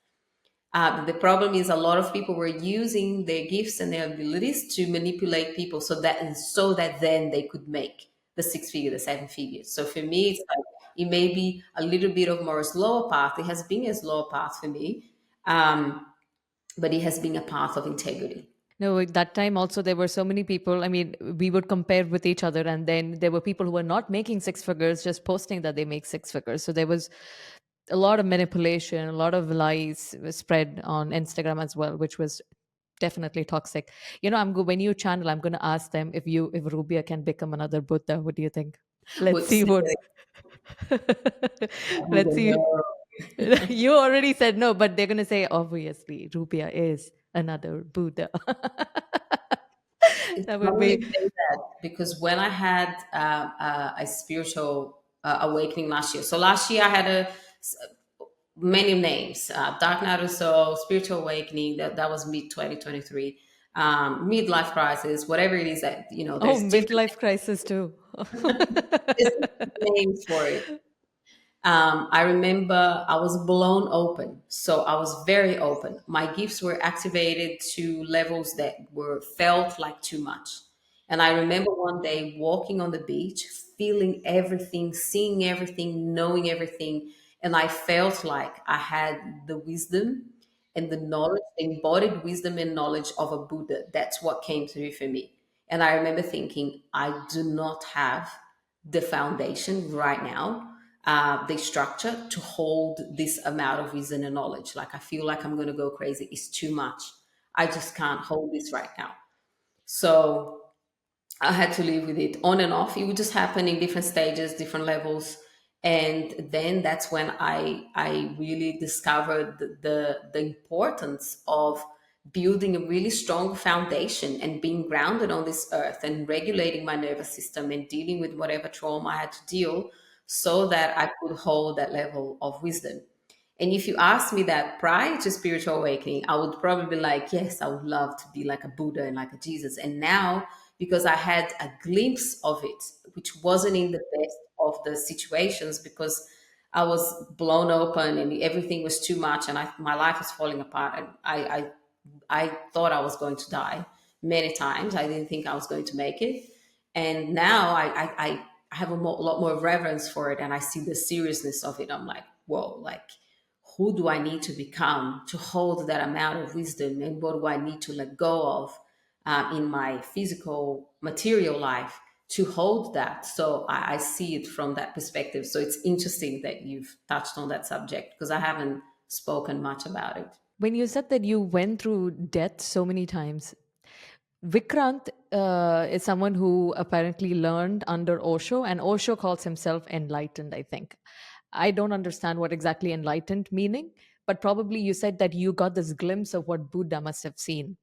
The problem is a lot of people were using their gifts and their abilities to manipulate people so that then they could make the 6 figure, the 7 figures. So for me, it's like it may be a little bit of more slower path. It has been a slower path for me, but it has been a path of integrity. No, at that time also there were so many people. I mean, we would compare with each other, and then there were people who were not making six figures, just posting that they make six figures. So there was a lot of manipulation, a lot of lies spread on Instagram as well, which was definitely toxic. When you channel, I'm going to ask them if Rubia can become another Buddha. What do you think? Let's But see what. I Let's don't see. know. You already said no, but they're going to say, obviously, Rubia is another Buddha. It's That would funny you be. say that, because when I had a spiritual awakening last year, so last year I had many names, Dark Night of the Soul, Spiritual Awakening, that was mid 2023. midlife crisis, whatever it is that, Oh, there's different, midlife crisis too. there's different names for it. I remember I was blown open. So I was very open. My gifts were activated to levels that were felt like too much. And I remember one day walking on the beach, feeling everything, seeing everything, knowing everything. And I felt like I had the wisdom and the knowledge, the embodied wisdom and knowledge of a Buddha. That's what came through for me. And I remember thinking, I do not have the foundation right now, the structure to hold this amount of wisdom and knowledge. Like I feel like I'm going to go crazy. It's too much. I just can't hold this right now. So I had to live with it on and off. It would just happen in different stages, different levels. And then that's when I really discovered the importance of building a really strong foundation and being grounded on this earth and regulating my nervous system and dealing with whatever trauma I had to deal so that I could hold that level of wisdom. And if you ask me that prior to spiritual awakening, I would probably be like, yes, I would love to be like a Buddha and like a Jesus. And now, because I had a glimpse of it, which wasn't in the best of the situations, because I was blown open and everything was too much, and my life was falling apart. And I thought I was going to die many times. I didn't think I was going to make it. And now I have lot more reverence for it, and I see the seriousness of it. I'm like, whoa, like, who do I need to become to hold that amount of wisdom, and what do I need to let go of in my physical material life to hold that? So I see it from that perspective. So it's interesting that you've touched on that subject, because I haven't spoken much about it. When you said that you went through death so many times, Vikrant is someone who apparently learned under Osho, and Osho calls himself enlightened, I think. I don't understand what exactly enlightened meaning, but probably you said that you got this glimpse of what Buddha must have seen.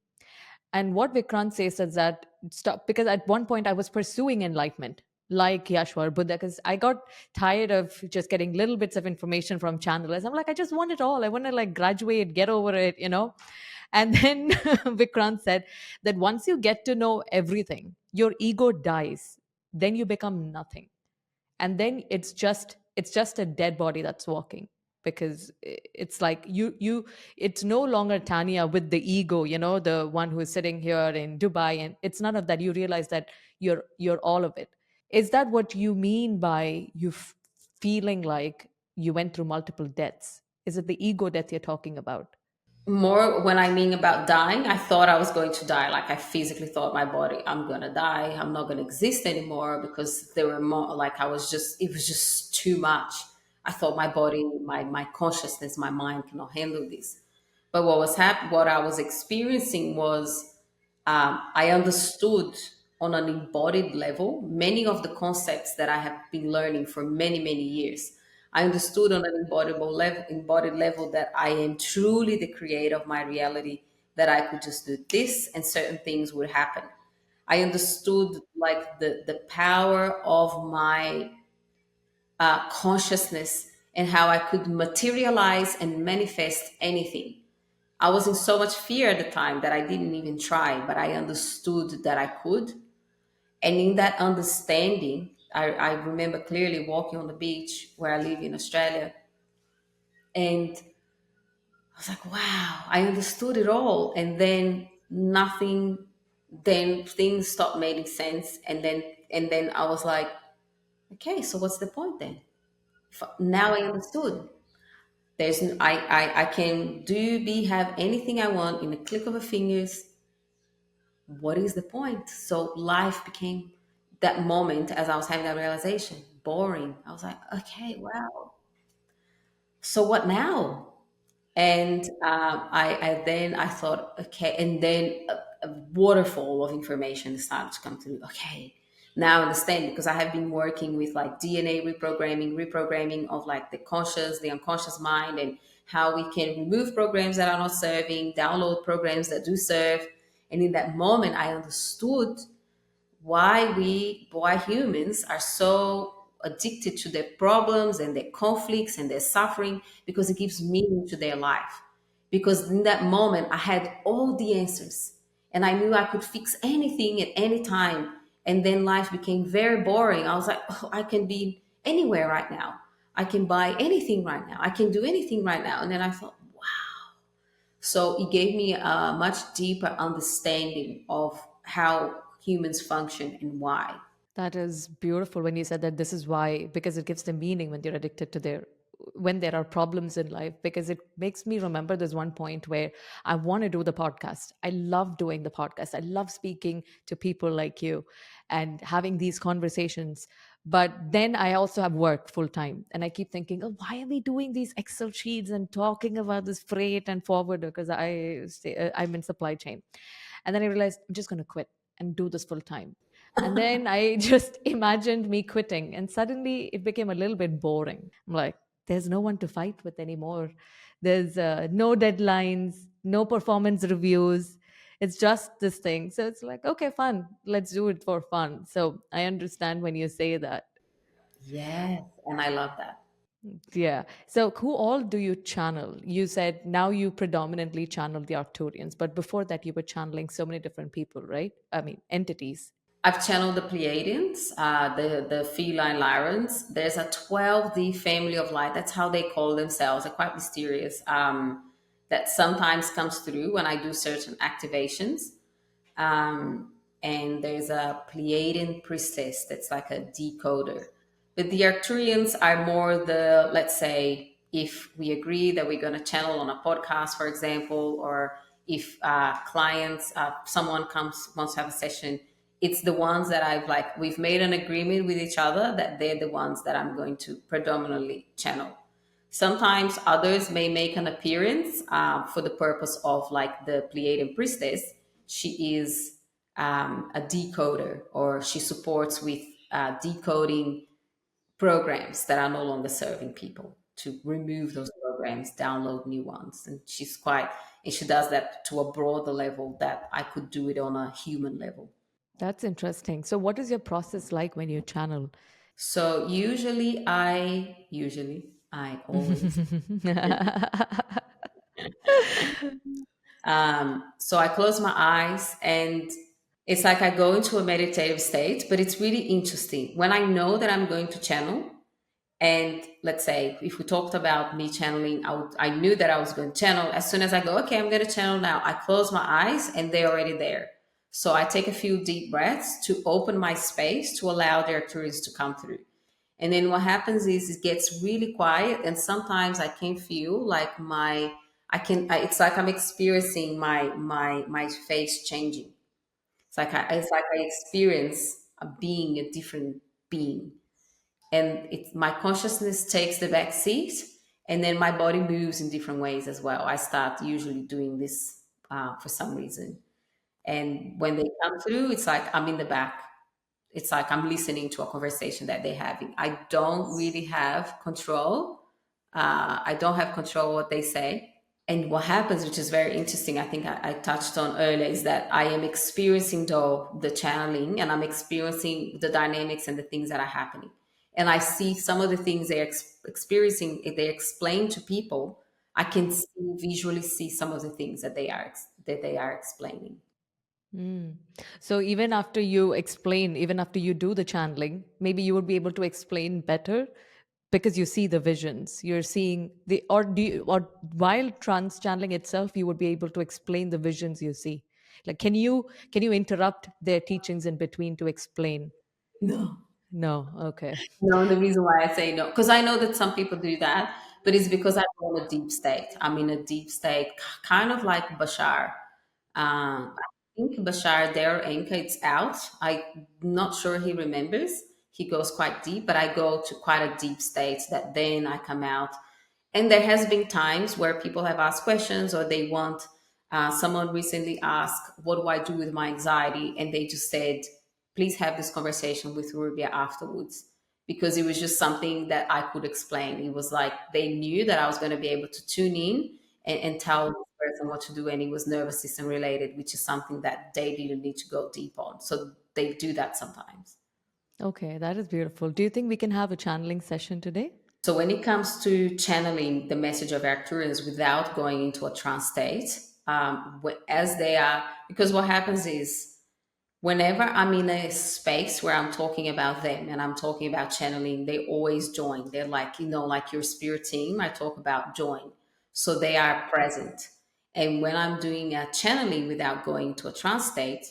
And what Vikrant says is that stop, because at one point I was pursuing enlightenment, like Yeshua or Buddha, because I got tired of just getting little bits of information from channelers. I'm like, I just want it all. I want to like graduate, get over it, you know? And then Vikrant said that once you get to know everything, your ego dies. Then you become nothing, and then it's just a dead body that's walking, because it's like you it's no longer Tania with the ego, the one who is sitting here in Dubai, and it's none of that. You realize that you're all of it. Is that what you mean by feeling like you went through multiple deaths? Is it the ego death you're talking about? More when I mean about dying, I thought I was going to die. Like I physically thought my body, I'm gonna die. I'm not gonna exist anymore, because there were more, like it was just too much. I thought my body, my consciousness, my mind cannot handle this. But what I was experiencing was, I understood on an embodied level many of the concepts that I have been learning for many, many years. I understood on an embodied level that I am truly the creator of my reality, that I could just do this and certain things would happen. I understood like the power of my consciousness, and how I could materialize and manifest anything. I was in so much fear at the time that I didn't even try, but I understood that I could. And in that understanding, I remember clearly walking on the beach where I live in Australia. And I was like, wow, I understood it all. And then nothing, then things stopped making sense. And then I was like, okay, so what's the point then? Now I understood. I can do be have anything I want in a click of a fingers. What is the point? So life became, that moment as I was having that realization, boring. I was like, okay, wow. So what now? And I then I thought, okay, and then a waterfall of information started to come through. Okay, now I understand, because I have been working with like DNA reprogramming of like the conscious, the unconscious mind, and how we can remove programs that are not serving, download programs that do serve. And in that moment, I understood why humans are so addicted to their problems and their conflicts and their suffering, because it gives meaning to their life. Because in that moment I had all the answers, and I knew I could fix anything at any time. And then life became very boring. I was like, oh, I can be anywhere right now. I can buy anything right now. I can do anything right now. And then I thought, so it gave me a much deeper understanding of how humans function and why. That is beautiful when you said that this is why, because it gives them meaning when they're addicted to their, when there are problems in life, because it makes me remember there's one point where I want to do the podcast. I love doing the podcast. I love speaking to people like you and having these conversations. But then I also have work full time. And I keep thinking, oh, why are we doing these Excel sheets and talking about this freight and forward? Because I'm in supply chain. And then I realized I'm just going to quit and do this full time. And then I just imagined me quitting, and suddenly it became a little bit boring. I'm like, there's no one to fight with anymore. There's no deadlines, no performance reviews. It's just this thing. So it's like, okay, fun. Let's do it for fun. So I understand when you say that. Yes, and I love that. Yeah. So who all do you channel? You said now you predominantly channel the Arcturians, but before that you were channeling so many different people, right? I mean, entities. I've channeled the Pleiadians, the feline Lyrans. There's a 12D family of light. That's how they call themselves. They're quite mysterious. That sometimes comes through when I do certain activations. And there's a Pleiadian priestess that's like a decoder. But the Arcturians are more the, let's say, if we agree that we're going to channel on a podcast, for example, or if clients, someone comes, wants to have a session, it's the ones that I've like, we've made an agreement with each other that they're the ones that I'm going to predominantly channel. Sometimes others may make an appearance for the purpose of, like the Pleiadian priestess. She is a decoder, or she supports with decoding programs that are no longer serving people, to remove those programs, download new ones. And and she does that to a broader level that I could do it on a human level. That's interesting. So what is your process like when you channel? So I always, so I close my eyes, and it's like I go into a meditative state, but it's really interesting. When I know that I'm going to channel, and let's say if we talked about me channeling, I knew that I was going to channel. As soon as I go, okay, I'm going to channel now, I close my eyes and they're already there. So I take a few deep breaths to open my space to allow the Arcturians to come through. And then what happens is it gets really quiet, and sometimes I can feel like it's like I'm experiencing my face changing. It's like I experience a being, a different being, and my consciousness takes the back seat, and then my body moves in different ways as well. I start usually doing this for some reason, and when they come through, it's like I'm in the back. It's like I'm listening to a conversation that they're having. I don't really have control. I don't have control what they say. And what happens, which is very interesting, I think I touched on earlier, is that I am experiencing the channeling, and I'm experiencing the dynamics and the things that are happening. And I see some of the things they're experiencing, if they explain to people, I can visually see some of the things that they are explaining. Mm. So even after you explain, even after you do the channeling, maybe you would be able to explain better because you see the visions. You're seeing the, or do you, or while trance channeling itself, you would be able to explain the visions you see. Like, can you interrupt their teachings in between to explain? No. No. Okay. No, the reason why I say no, because I know that some people do that, but it's because I'm in a deep state. I'm in a deep state, kind of like Bashar. I think Bashar, their anchor, it's out. I'm not sure he remembers. He goes quite deep, but I go to quite a deep state that then I come out. And there has been times where people have asked questions, or they want, someone recently asked, what do I do with my anxiety? And they just said, please have this conversation with Rubia afterwards. Because it was just something that I could explain. It was like they knew that I was going to be able to tune in and tell this person what to do. And it was nervous system related, which is something that they didn't need to go deep on. So they do that sometimes. Okay, that is beautiful. Do you think we can have a channeling session today? So when it comes to channeling the message of Arcturians without going into a trance state, as they are, because what happens is whenever I'm in a space where I'm talking about them and I'm talking about channeling, they always join. They're like, like your spirit team, I talk about join. So they are present. And when I'm doing a channeling without going to a trance state,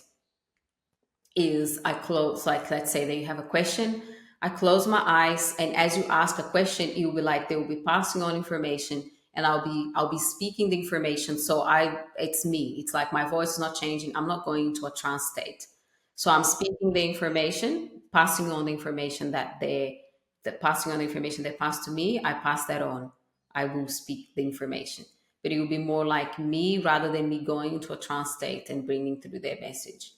is I close, like, let's say they have a question, I close my eyes, and as you ask a question, it will be like they will be passing on information, and I'll be speaking the information. So it's me. It's like my voice is not changing. I'm not going into a trance state. So I'm speaking the information, passing on the information passing on the information they pass to me, I pass that on. I will speak the information. But it will be more like me rather than me going into a trance state and bringing through their message.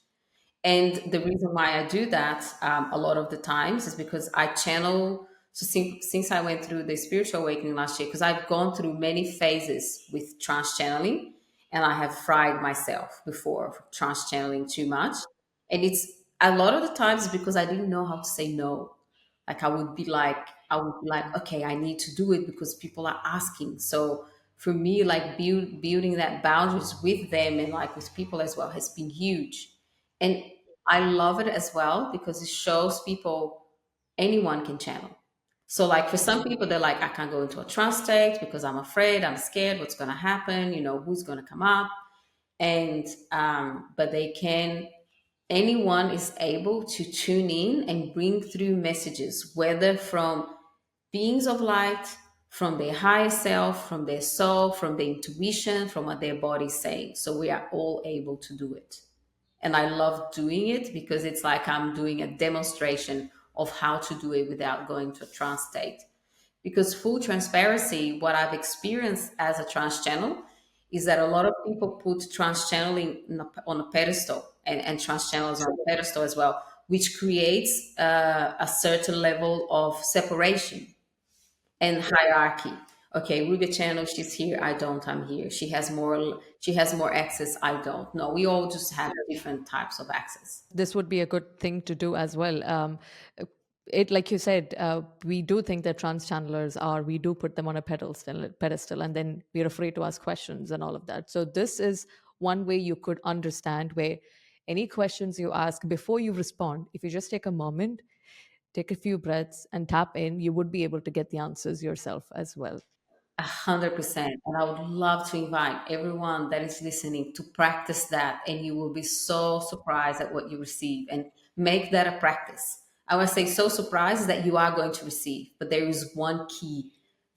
And the reason why I do that a lot of the times is because I channel. So since I went through the spiritual awakening last year, because I've gone through many phases with trance channeling, and I have fried myself before trance channeling too much. And it's a lot of the times because I didn't know how to say no. Like I would be like, okay, I need to do it because people are asking. So for me, like building that boundaries with them and like with people as well has been huge. And I love it as well because it shows people anyone can channel. So, like for some people, they're like, I can't go into a trance state because I'm afraid, I'm scared, what's going to happen, who's going to come up. And, but they can, anyone is able to tune in and bring through messages, whether from beings of light, from their higher self, from their soul, from their intuition, from what their body's saying. So, we are all able to do it. And I love doing it because it's like I'm doing a demonstration of how to do it without going to a trance state. Because full transparency, what I've experienced as a trance channel is that a lot of people put trance channeling on a pedestal, and trance channels on a pedestal as well, which creates a certain level of separation and hierarchy. Okay, Rubia channel, she's here, I don't, I'm here. She has more access, I don't. No, we all just have different types of access. This would be a good thing to do as well. It, like you said, we do think that trans channelers are, we do put them on a pedestal, and then we're afraid to ask questions and all of that. So this is one way you could understand, where any questions you ask, before you respond, if you just take a moment, take a few breaths and tap in, you would be able to get the answers yourself as well. 100%. And I would love to invite everyone that is listening to practice that. And you will be so surprised at what you receive, and make that a practice. I would say so surprised that you are going to receive. But there is one key,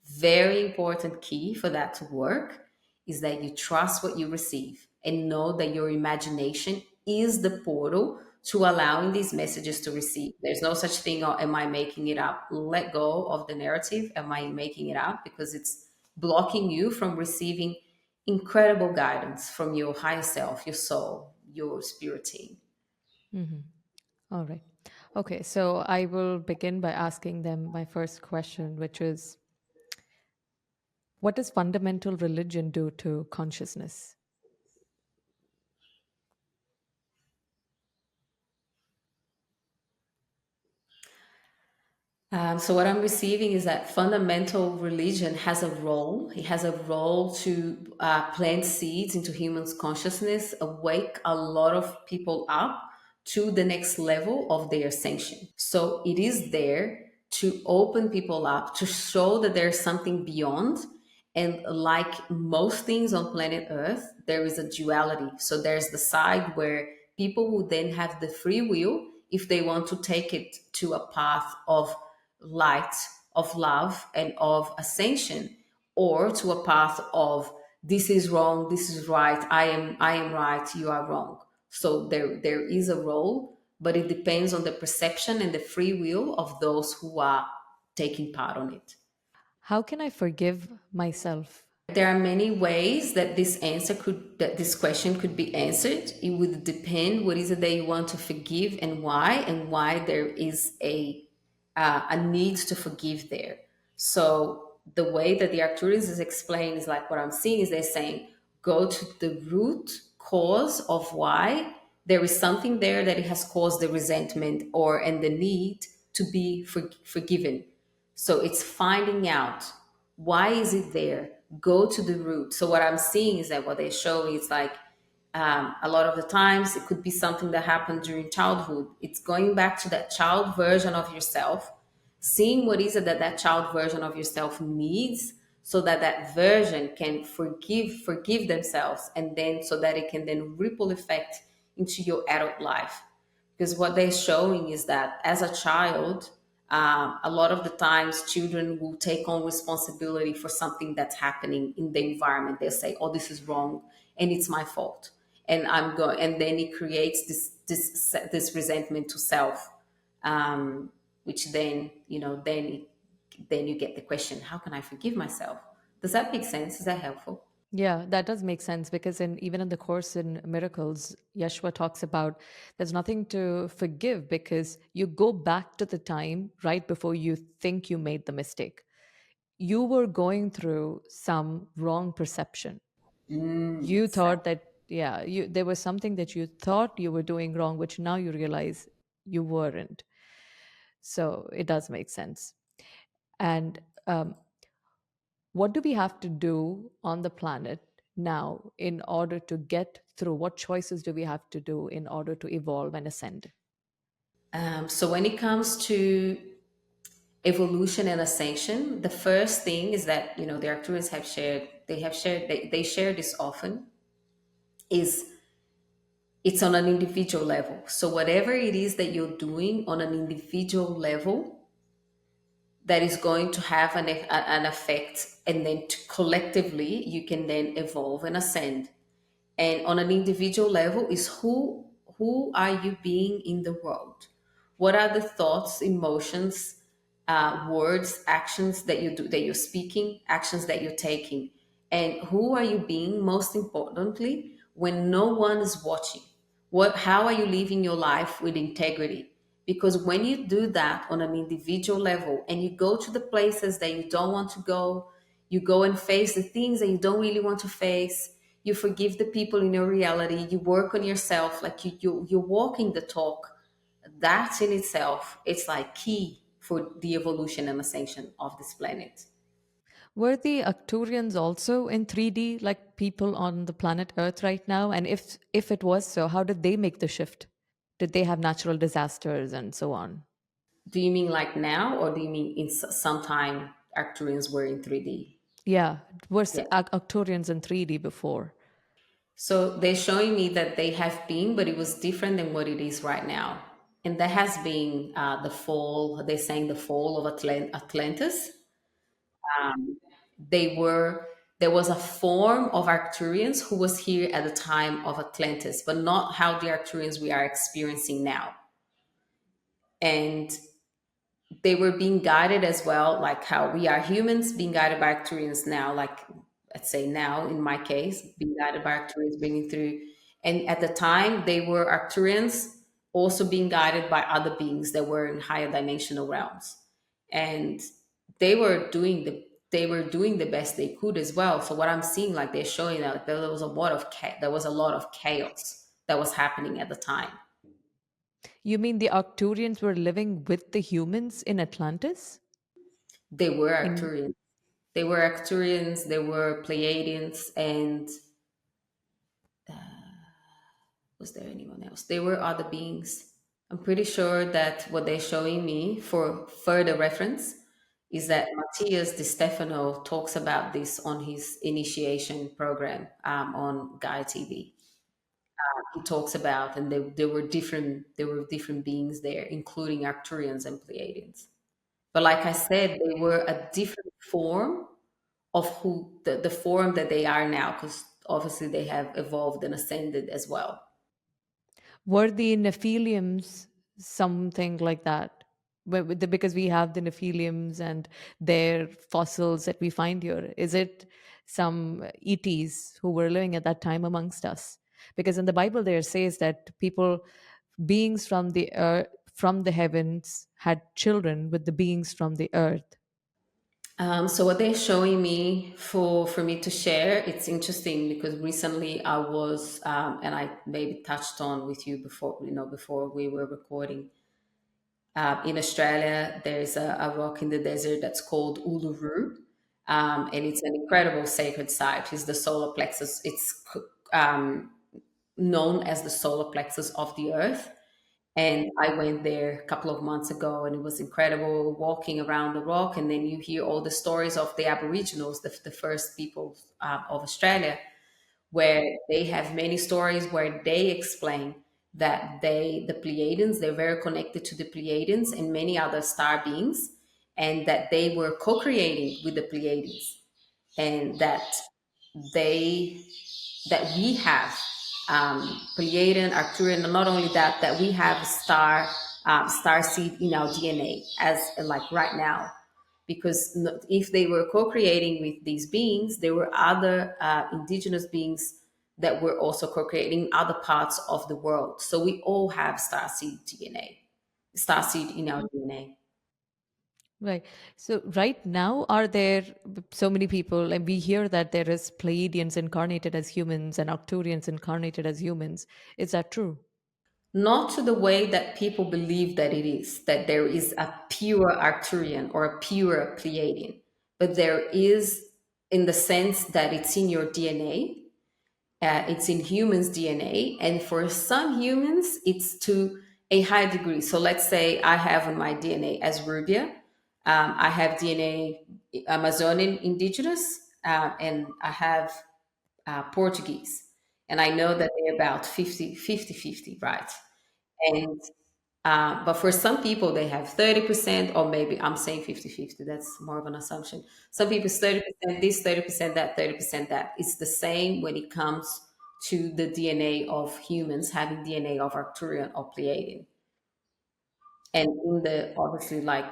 very important key for that to work, is that you trust what you receive and know that your imagination is the portal to allowing these messages to receive. There's no such thing, or am I making it up? Let go of the narrative. Am I making it up? Because it's blocking you from receiving incredible guidance from your higher self, your soul, your spirit team. All right. Okay, so I will begin by asking them my first question, which is, what does fundamental religion do to consciousness? So what I'm receiving is that fundamental religion has a role. It has a role to plant seeds into humans' consciousness, awake a lot of people up to the next level of their ascension. So it is there to open people up, to show that there's something beyond. And like most things on planet Earth, there is a duality. So there's the side where people will then have the free will if they want to take it to a path of light, of love, and of ascension, or to a path of this is wrong, this is right, I am right, you are wrong. So there is a role, but it depends on the perception and the free will of those who are taking part on it. How can I forgive myself? There are many ways that this question could be answered. It would depend what is it that you want to forgive, and why there is a need to forgive there. So the way that the Arcturians is explained is like, what I'm seeing is they're saying, go to the root cause of why there is something there that it has caused the resentment and the need to be forgiven. So it's finding out, why is it there? go to the root. So what I'm seeing is that what they show is like, a lot of the times it could be something that happened during childhood. It's going back to that child version of yourself, seeing what is it that that child version of yourself needs, so that that version can forgive themselves, and then so that it can then ripple effect into your adult life. Because what they're showing is that as a child, a lot of the times children will take on responsibility for something that's happening in the environment. They'll say, oh, this is wrong and it's my fault, and I'm going, and then it creates this resentment to self, which then, then you get the question, how can I forgive myself? Does that make sense? Is that helpful? Yeah, that does make sense because even in the course in miracles, Yeshua talks about there's nothing to forgive because you go back to the time right before you think you made the mistake. You were going through some wrong perception. You thought Exactly. that, yeah, there was something that you thought you were doing wrong, which now you realize you weren't. So it does make sense. And what do we have to do on the planet now in order to get through? What choices do we have to do in order to evolve and ascend? So when it comes to evolution and ascension, the first thing is that, the Arcturians they share this often, is it's on an individual level. So whatever it is that you're doing on an individual level, that is going to have an effect, and then collectively you can then evolve and ascend. And on an individual level is who are you being in the world? What are the thoughts, emotions, words, actions that you do, that you're speaking, actions that you're taking? And who are you being, most importantly, when no one is watching? How are you living your life with integrity? Because when you do that on an individual level, and you go to the places that you don't want to go, you go and face the things that you don't really want to face, you forgive the people in your reality, you work on yourself, like you're walking the talk. That in itself, it's like key for the evolution and ascension of this planet. Were the Arcturians also in 3D like people on the planet Earth right now? And if it was so, how did they make the shift? Did they have natural disasters and so on? Do you mean like now, or do you mean in sometime Arcturians were in 3D? Yeah, were Yeah. Arcturians in 3D before? So they're showing me that they have been, but it was different than what it is right now. And that has been the fall, they're saying the fall of Atlantis. They were There was a form of Arcturians who was here at the time of Atlantis, but not how the Arcturians we are experiencing now. And they were being guided as well, like how we are humans being guided by Arcturians now, like let's say now in my case, being guided by Arcturians bringing through. And at the time, they were Arcturians also being guided by other beings that were in higher dimensional realms. And they were doing the best they could as well. So what I'm seeing, like they're showing that there was a lot of there was a lot of chaos that was happening at the time. You mean the Arcturians were living with the humans in Atlantis? They were In Arcturians. They were Arcturians, they were Pleiadians, and was there anyone else? There were other beings. I'm pretty sure that what they're showing me for further reference is that Matthias Di Stefano talks about this on his initiation program on Gaia TV. He talks about, and there were different beings there, including Arcturians and Pleiadians. But like I said, they were a different form of the form that they are now, because obviously they have evolved and ascended as well. Were the Nephilims something like that? Because we have the Nephilims and their fossils that we find here. Is it some ETs who were living at that time amongst us? Because in the Bible there says that people, beings from the earth, from the heavens, had children with the beings from the earth. So what they're showing me for me to share, it's interesting because recently I was, and I maybe touched on with you before, before we were recording. In Australia, there's a rock in the desert that's called Uluru. and it's an incredible sacred site. It's the solar plexus. It's um, known as the solar plexus of the earth. And I went there a couple of months ago, and it was incredible walking around the rock. And then you hear all the stories of the Aboriginals, the first people of Australia, where they have many stories where they explain that the Pleiadians, they're very connected to the Pleiadians and many other star beings, and that they were co-creating with the Pleiadians, and they that we have Pleiadian, Arcturian, and not only that, that we have star seed in our DNA as like right now, because if they were co-creating with these beings, there were other indigenous beings that were also co-creating other parts of the world. So we all have star seed in our DNA. Right. So right now, are there so many people, and we hear that there is Pleiadians incarnated as humans and Arcturians incarnated as humans. Is that true? Not to the way that people believe that it is, that there is a pure Arcturian or a pure Pleiadian, but there is, in the sense that it's in your DNA, it's in humans' DNA, and for some humans, it's to a high degree. So let's say I have on my DNA as Rubia, I have DNA Amazonian indigenous, and I have Portuguese. And I know that they're about 50, right? And but for some people, they have 30%, or maybe I'm saying 50-50. That's more of an assumption. Some people, 30% this, 30% that, 30% that. It's the same when it comes to the DNA of humans having DNA of Arcturian or Pleiadian. And in the, obviously, like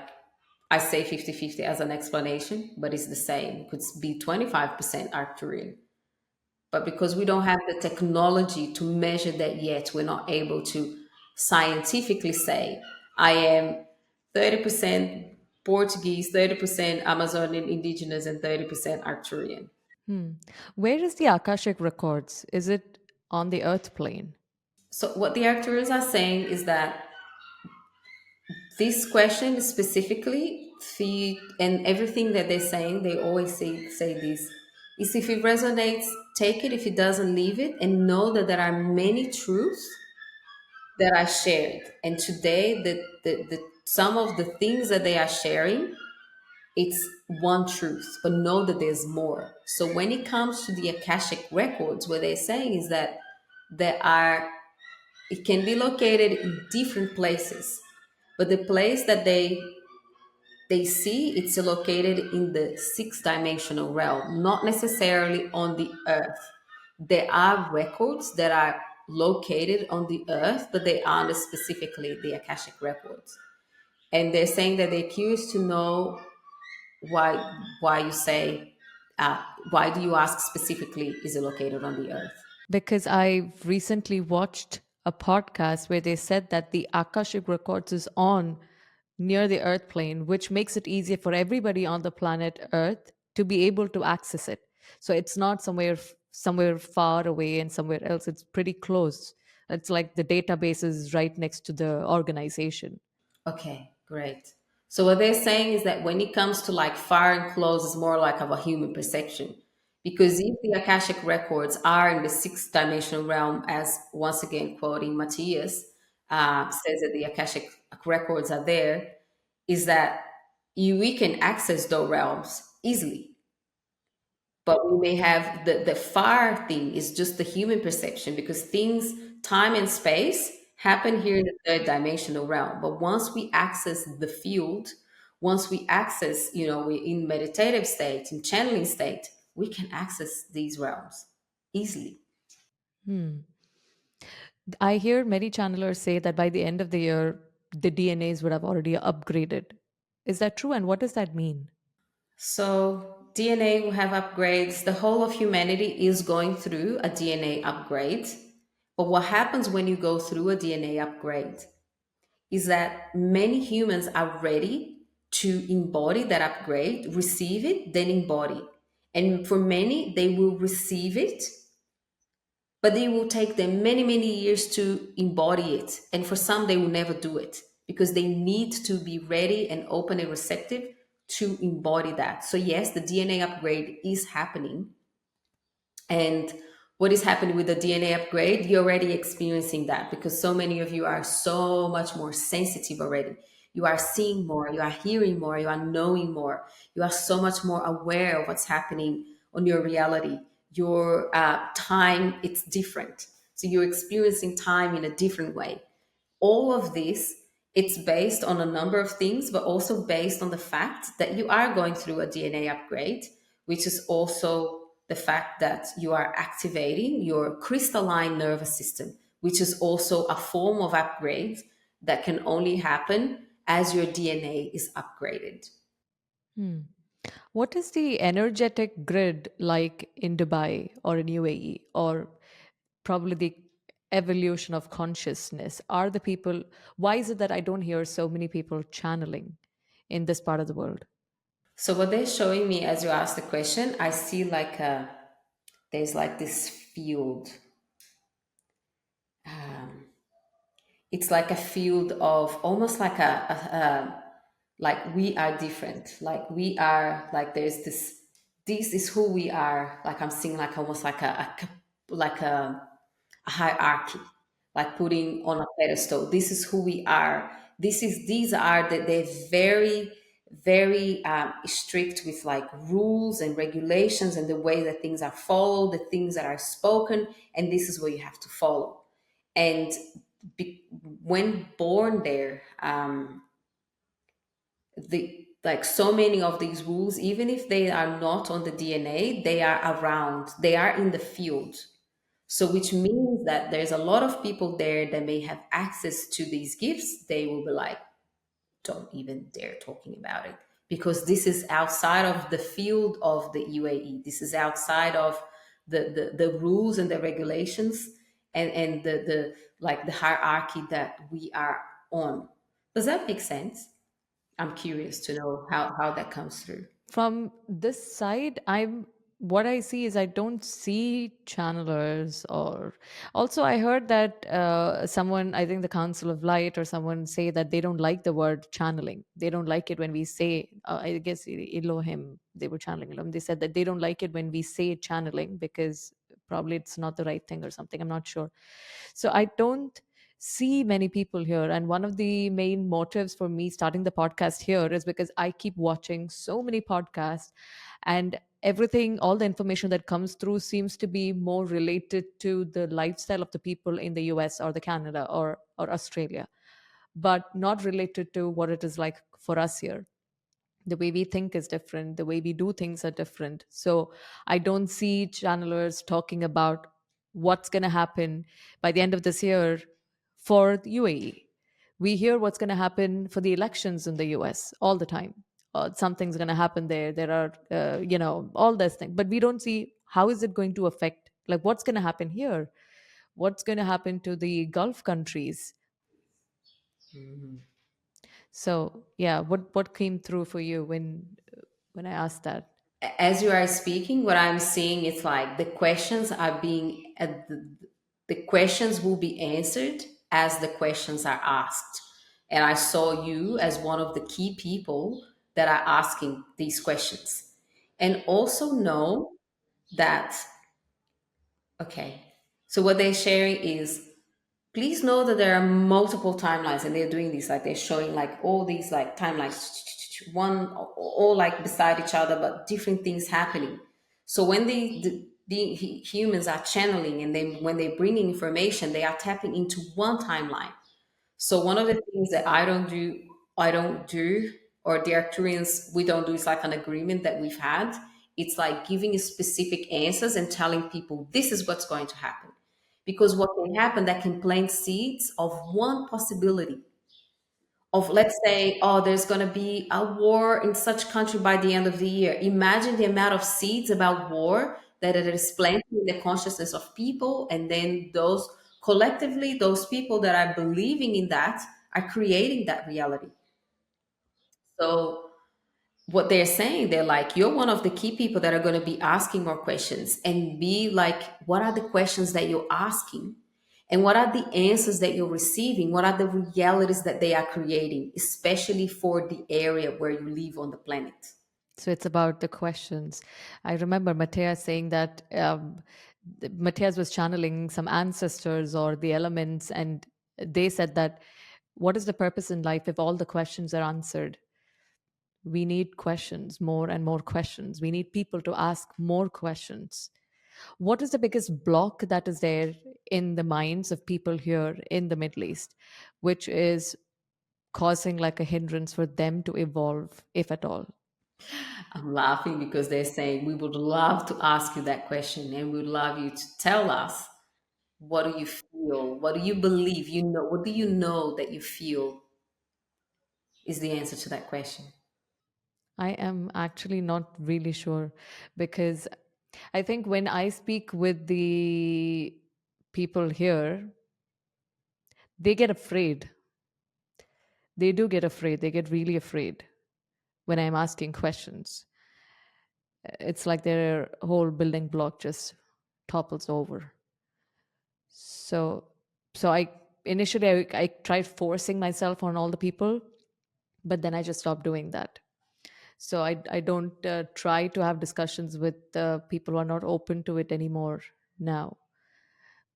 I say 50-50 as an explanation, but it's the same. It could be 25% Arcturian. But because we don't have the technology to measure that yet, we're not able to scientifically say, I am 30% Portuguese, 30% Amazonian indigenous, and 30% Arcturian. Hmm. Where is the Akashic Records? Is it on the Earth plane? So, what the Arcturians are saying is that this question specifically, and everything that they're saying, they always say this, is if it resonates, take it. If it doesn't, leave it, and know that there are many truths that I shared. And today, some of the things that they are sharing, it's one truth, but know that there's more. So when it comes to the Akashic records, what they're saying is that there are, it can be located in different places, but the place that they see, it's located in the sixth dimensional realm, not necessarily on the earth. There are records that are located on the earth, but they aren't specifically the Akashic records. And they're saying that they're curious to know why you say, why do you ask specifically, is it located on the earth? Because I recently watched a podcast where they said that the Akashic Records is on near the Earth plane, which makes it easier for everybody on the planet Earth to be able to access it. So it's not somewhere far away and somewhere else. It's pretty close. It's like the database is right next to the organization. Okay, great. So what they're saying is that when it comes to like far and close, it's more like of a human perception. Because if the Akashic records are in the sixth dimensional realm, as once again quoting Matthias, says that the Akashic records are there, is that we can access those realms easily. But we may have the far thing is just the human perception, because things, time and space happen here in the third dimensional realm. But once we access the field, once we access, we're in meditative state, in channeling state, we can access these realms easily. Hmm. I hear many channelers say that by the end of the year, the DNAs would have already upgraded. Is that true? And what does that mean? So DNA will have upgrades. The whole of humanity is going through a DNA upgrade. But what happens when you go through a DNA upgrade is that many humans are ready to embody that upgrade, receive it, then embody. And for many, they will receive it, but it will take them many, many years to embody it. And for some, they will never do it because they need to be ready and open and receptive to embody that. So yes, the DNA upgrade is happening. And what is happening with the DNA upgrade? You're already experiencing that because so many of you are so much more sensitive already. You are seeing more, you are hearing more, you are knowing more. You are so much more aware of what's happening on your reality. Your time, it's different. So you're experiencing time in a different way. All of this, it's based on a number of things, but also based on the fact that you are going through a DNA upgrade, which is also the fact that you are activating your crystalline nervous system, which is also a form of upgrade that can only happen as your DNA is upgraded. Hmm. What is the energetic grid like in Dubai or in UAE, or probably the evolution of consciousness? Are the people, why is it that I don't hear so many people channeling in this part of the world? So what they're showing me as you ask the question, I see like there's like this field. It's like a field of almost like like we are different, like we are, like there's this is who we are, like I'm seeing like almost like like a hierarchy, like putting on a pedestal, this is who we are, these are they're very very strict with like rules and regulations and the way that things are followed, the things that are spoken, and this is what you have to follow. And when born there, the like so many of these rules, even if they are not on the DNA, they are around, they are in the field. So which means that there's a lot of people there that may have access to these gifts. They will be like, don't even dare talking about it, because this is outside of the field of the UAE. This is outside of the rules and the regulations, and the like the hierarchy that we are on. Does that make sense? I'm curious to know how that comes through. From this side, I'm what I see is I don't see channelers. Or also I heard that someone, I think the Council of Light or someone, say that they don't like the word channeling. They don't like it when we say, I guess Elohim, they were channeling Elohim. They said that they don't like it when we say channeling because probably it's not the right thing or something. I'm not sure. So I don't see many people here. And one of the main motives for me starting the podcast here is because I keep watching so many podcasts, and everything, all the information that comes through seems to be more related to the lifestyle of the people in the US or the Canada or Australia, but not related to what it is like for us here. The way we think is different, the way we do things are different. So I don't see channelers talking about what's going to happen by the end of this year for the UAE. We hear what's going to happen for the elections in the US all the time. Something's going to happen there. There are all those things, but we don't see how is it going to affect, like what's going to happen here, what's going to happen to the Gulf countries. So yeah, what came through for you when I asked that? As you are speaking, what I'm seeing is like the questions are being the questions will be answered as the questions are asked. And I saw you as one of the key people that are asking these questions. And also know that, okay, so what they're sharing is, please know that there are multiple timelines, and they're doing this, like they're showing like all these like timelines, one all like beside each other, but different things happening. So when the humans are channeling, and then when they bring in information, they are tapping into one timeline. So one of the things that I don't do, or the Arcturians, we don't do, is like an agreement that we've had. It's like giving specific answers and telling people this is what's going to happen. Because what can happen, that can plant seeds of one possibility of, let's say, oh, there's going to be a war in such country by the end of the year. Imagine the amount of seeds about war that it is planting in the consciousness of people, and then those collectively, those people that are believing in that are creating that reality. So what they're saying, they're like, you're one of the key people that are going to be asking more questions, and be like, what are the questions that you're asking? And what are the answers that you're receiving? What are the realities that they are creating, especially for the area where you live on the planet? So it's about the questions. I remember Matthias saying that Matthias was channeling some ancestors or the elements, and they said that what is the purpose in life if all the questions are answered? We need questions, more and more questions. We need people to ask more questions. What is the biggest block that is there in the minds of people here in the Middle East, which is causing like a hindrance for them to evolve, if at all? I'm laughing because they're saying we would love to ask you that question and we would love you to tell us, what do you feel? What do you believe? You know, what do you know that you feel is the answer to that question? I am actually not really sure because I think when I speak with the people here, they get afraid. They do get afraid. They get really afraid when I'm asking questions. It's like their whole building block just topples over. So, so I tried forcing myself on all the people, but then I just stopped doing that. So I don't try to have discussions with people who are not open to it anymore now.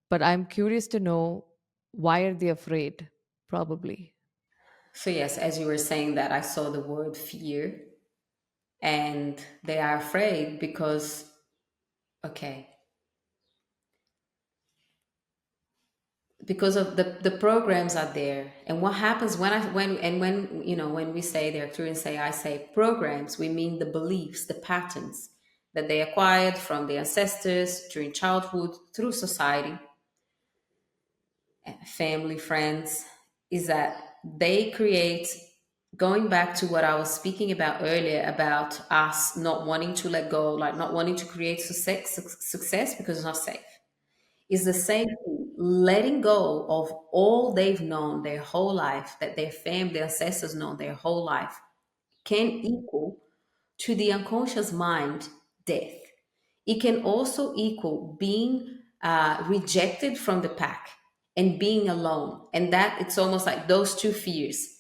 But I'm curious to know, why are they afraid? Probably. So, yes, as you were saying that, I saw the word fear, and they are afraid because, okay, because of the programs are there. And what happens when you know, when we say, the Arcturians say, I say programs, we mean the beliefs, the patterns that they acquired from the ancestors during childhood, through society, family, friends, is that they create, going back to what I was speaking about earlier, about us not wanting to let go, like not wanting to create success because it's not safe, is the same thing. Letting go of all they've known their whole life, that their family, their ancestors know their whole life, can equal to the unconscious mind death. It can also equal being rejected from the pack and being alone. And that, it's almost like those two fears.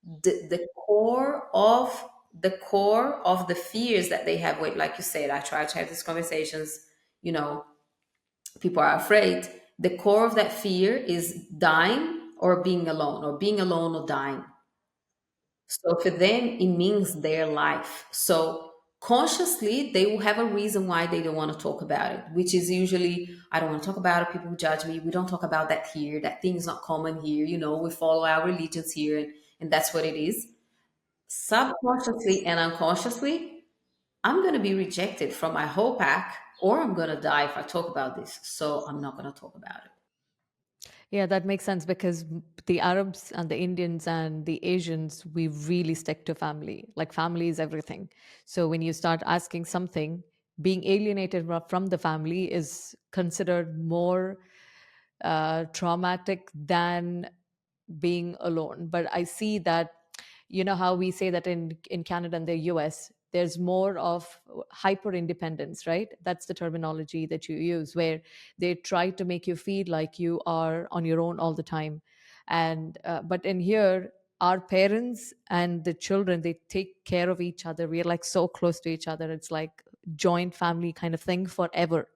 The core of the fears that they have with, like you said, I try to have these conversations, you know, people are afraid. The core of that fear is dying or being alone or dying. So for them, it means their life. So consciously, they will have a reason why they don't want to talk about it, which is usually, I don't want to talk about it. People will judge me. We don't talk about that here. That thing is not common here. You know, we follow our religions here, and that's what it is. Subconsciously and unconsciously, I'm going to be rejected from my whole pack, or I'm going to die if I talk about this. So I'm not going to talk about it. Yeah, that makes sense because the Arabs and the Indians and the Asians, we really stick to family. Like family is everything. So when you start asking something, being alienated from the family is considered more traumatic than being alone. But I see that, you know how we say that in Canada and the US, there's more of hyper independence, right? That's the terminology that you use, where they try to make you feel like you are on your own all the time. And but in here, our parents and the children, they take care of each other. We are like so close to each other. It's like joint family kind of thing forever.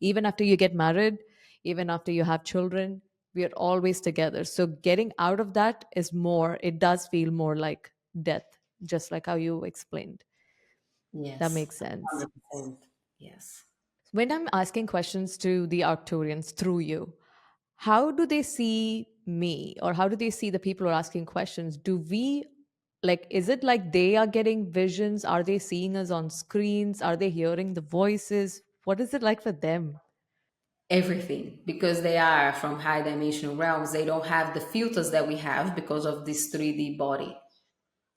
Even after you get married, even after you have children, we are always together. So getting out of that is more, it does feel more like death, just like how you explained. That Yes, makes sense. 100%. Yes. When I'm asking questions to the Arcturians through you, how do they see me, or how do they see the people who are asking questions? Do we, like, is it like they are getting visions? Are they seeing us on screens? Are they hearing the voices? What is it like for them? Everything, because they are from high dimensional realms. They don't have the filters that we have because of this 3D body.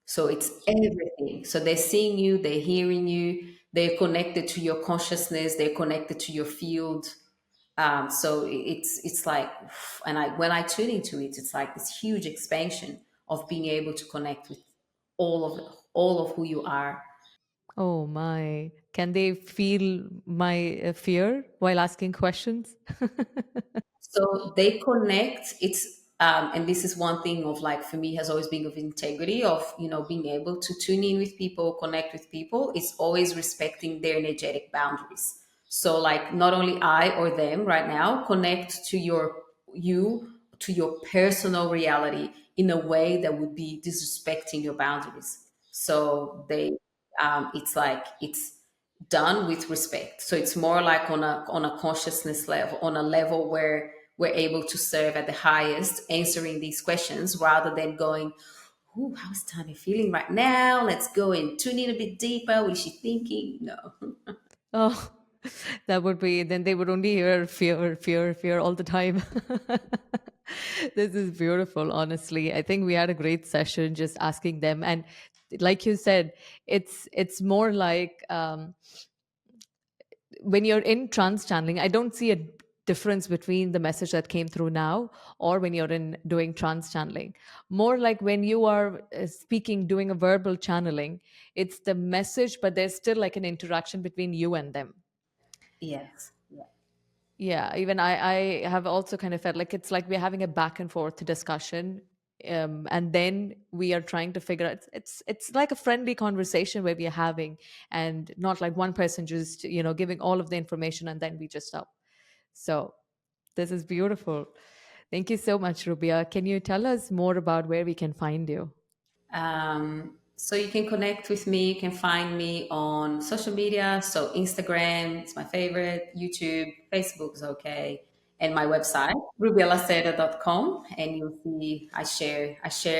So it's everything. So they're seeing you, they're hearing you, they're connected to your consciousness, they're connected to your field. So it's like, and when I tune into it, it's like this huge expansion of being able to connect with all of who you are. Oh my. Can they feel my fear while asking questions? So they connect. It's and this is one thing of like for me has always been of integrity of being able to tune in with people, connect with people. It's always respecting their energetic boundaries. So like not only I or them right now connect to you to your personal reality in a way that would be disrespecting your boundaries. So they it's like it's done with respect. So it's more like on a consciousness level, on a level where we're able to serve at the highest, answering these questions rather than going, "Ooh, how's Tanya feeling right now? Let's go and tune in a bit deeper. What is she thinking?" No. Oh, that would be, then they would only hear fear, fear, fear all the time. This is beautiful, honestly. I think we had a great session just asking them. And like you said, it's more like when you're in trance channeling, I don't see a difference between the message that came through now or when you're in doing trance channeling. More like when you are speaking, doing a verbal channeling, it's the message, but there's still like an interaction between you and them. Yes. Yeah. Yeah, even I have also kind of felt like it's like we're having a back and forth discussion. And then we are trying to figure out, it's like a friendly conversation where we are having, and not like one person just giving all of the information and then we just stop. So this is beautiful. Thank you so much, Rubia. Can you tell us more about where we can find you? So you can connect with me. You can find me on social media. So Instagram is my favorite. YouTube, Facebook is okay, and my website rubialacerda.com. And you'll see I share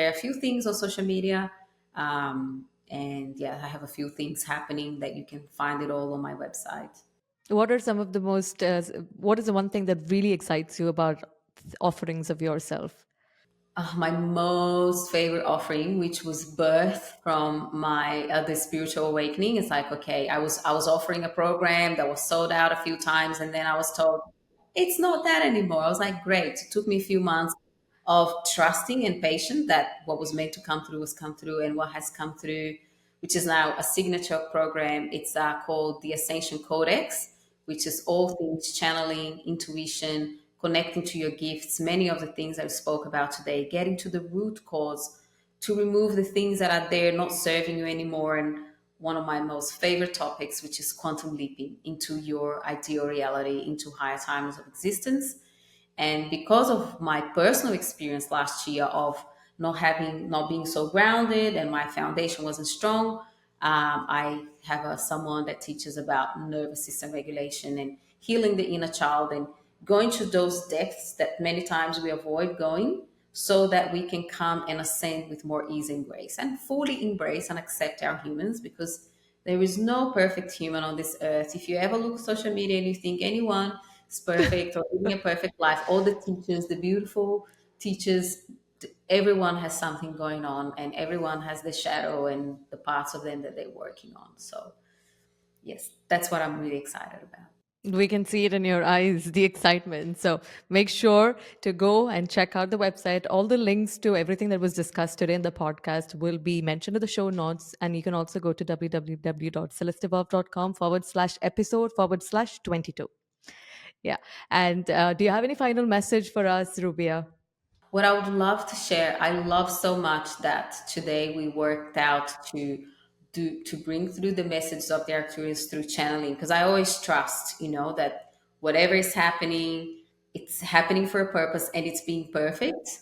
a few things on social media. And yeah, I have a few things happening that you can find it all on my website. What are some of the most what is the one thing that really excites you about offerings of yourself? My most favorite offering, which was birthed from my the spiritual awakening, is like, okay, I was offering a program that was sold out a few times, and then I was told it's not that anymore. I was like, great. It took me a few months of trusting and patient that what was meant to come through was come through, and what has come through, which is now a signature program. It's called the Ascension Codex, which is all things channeling, intuition, connecting to your gifts, many of the things I spoke about today, getting to the root cause, to remove the things that are there not serving you anymore. And one of my most favorite topics, which is quantum leaping into your ideal reality, into higher times of existence. And because of my personal experience last year of not being so grounded and my foundation wasn't strong, I have someone that teaches about nervous system regulation and healing the inner child and going to those depths that many times we avoid going, so that we can come and ascend with more ease and grace and fully embrace and accept our humans, because there is no perfect human on this earth. If you ever look at social media and you think anyone is perfect or living a perfect life, all the teachers, the beautiful teachers, everyone has something going on, and everyone has the shadow and the parts of them that they're working on. So yes, that's what I'm really excited about. We can see it in your eyes, the excitement. So make sure to go and check out the website. All the links to everything that was discussed today in the podcast will be mentioned in the show notes. And you can also go to www.celestiveevolve.com/episode/22. Yeah. And do you have any final message for us, Rubia? What I would love to share, I love so much that today we worked out to bring through the message of the Arcturians through channeling, because I always trust, that whatever is happening, it's happening for a purpose and it's being perfect.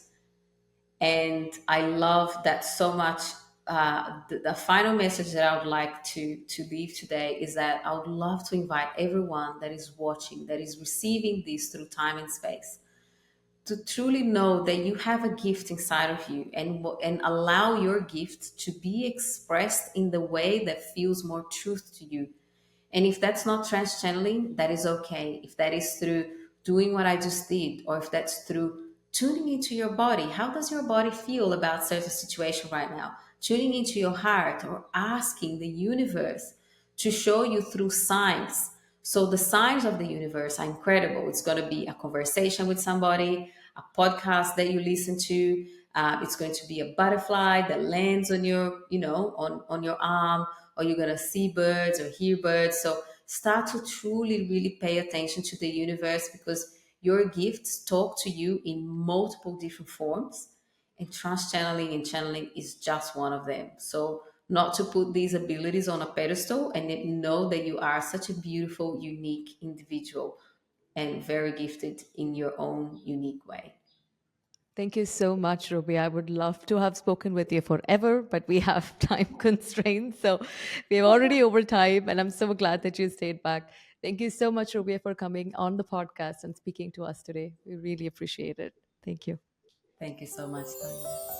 And I love that so much. The final message that I would like to leave today is that I would love to invite everyone that is watching, that is receiving this through time and space, to truly know that you have a gift inside of you, and allow your gift to be expressed in the way that feels more truth to you. And if that's not trance channeling, that is okay. If that is through doing what I just did, or if that's through tuning into your body, how does your body feel about certain situation right now? Tuning into your heart, or asking the universe to show you through signs. So the signs of the universe are incredible. It's going to be a conversation with somebody, a podcast that you listen to. It's going to be a butterfly that lands on your, on your arm, or you're going to see birds or hear birds. So start to truly, really pay attention to the universe, because your gifts talk to you in multiple different forms, and trance channeling and channeling is just one of them. So not to put these abilities on a pedestal, and then know that you are such a beautiful, unique individual and very gifted in your own unique way. Thank you so much, Ruby. I would love to have spoken with you forever, but we have time constraints. So we're already over time, and I'm so glad that you stayed back. Thank you so much, Rubia, for coming on the podcast and speaking to us today. We really appreciate it. Thank you. Thank you so much, Tanya.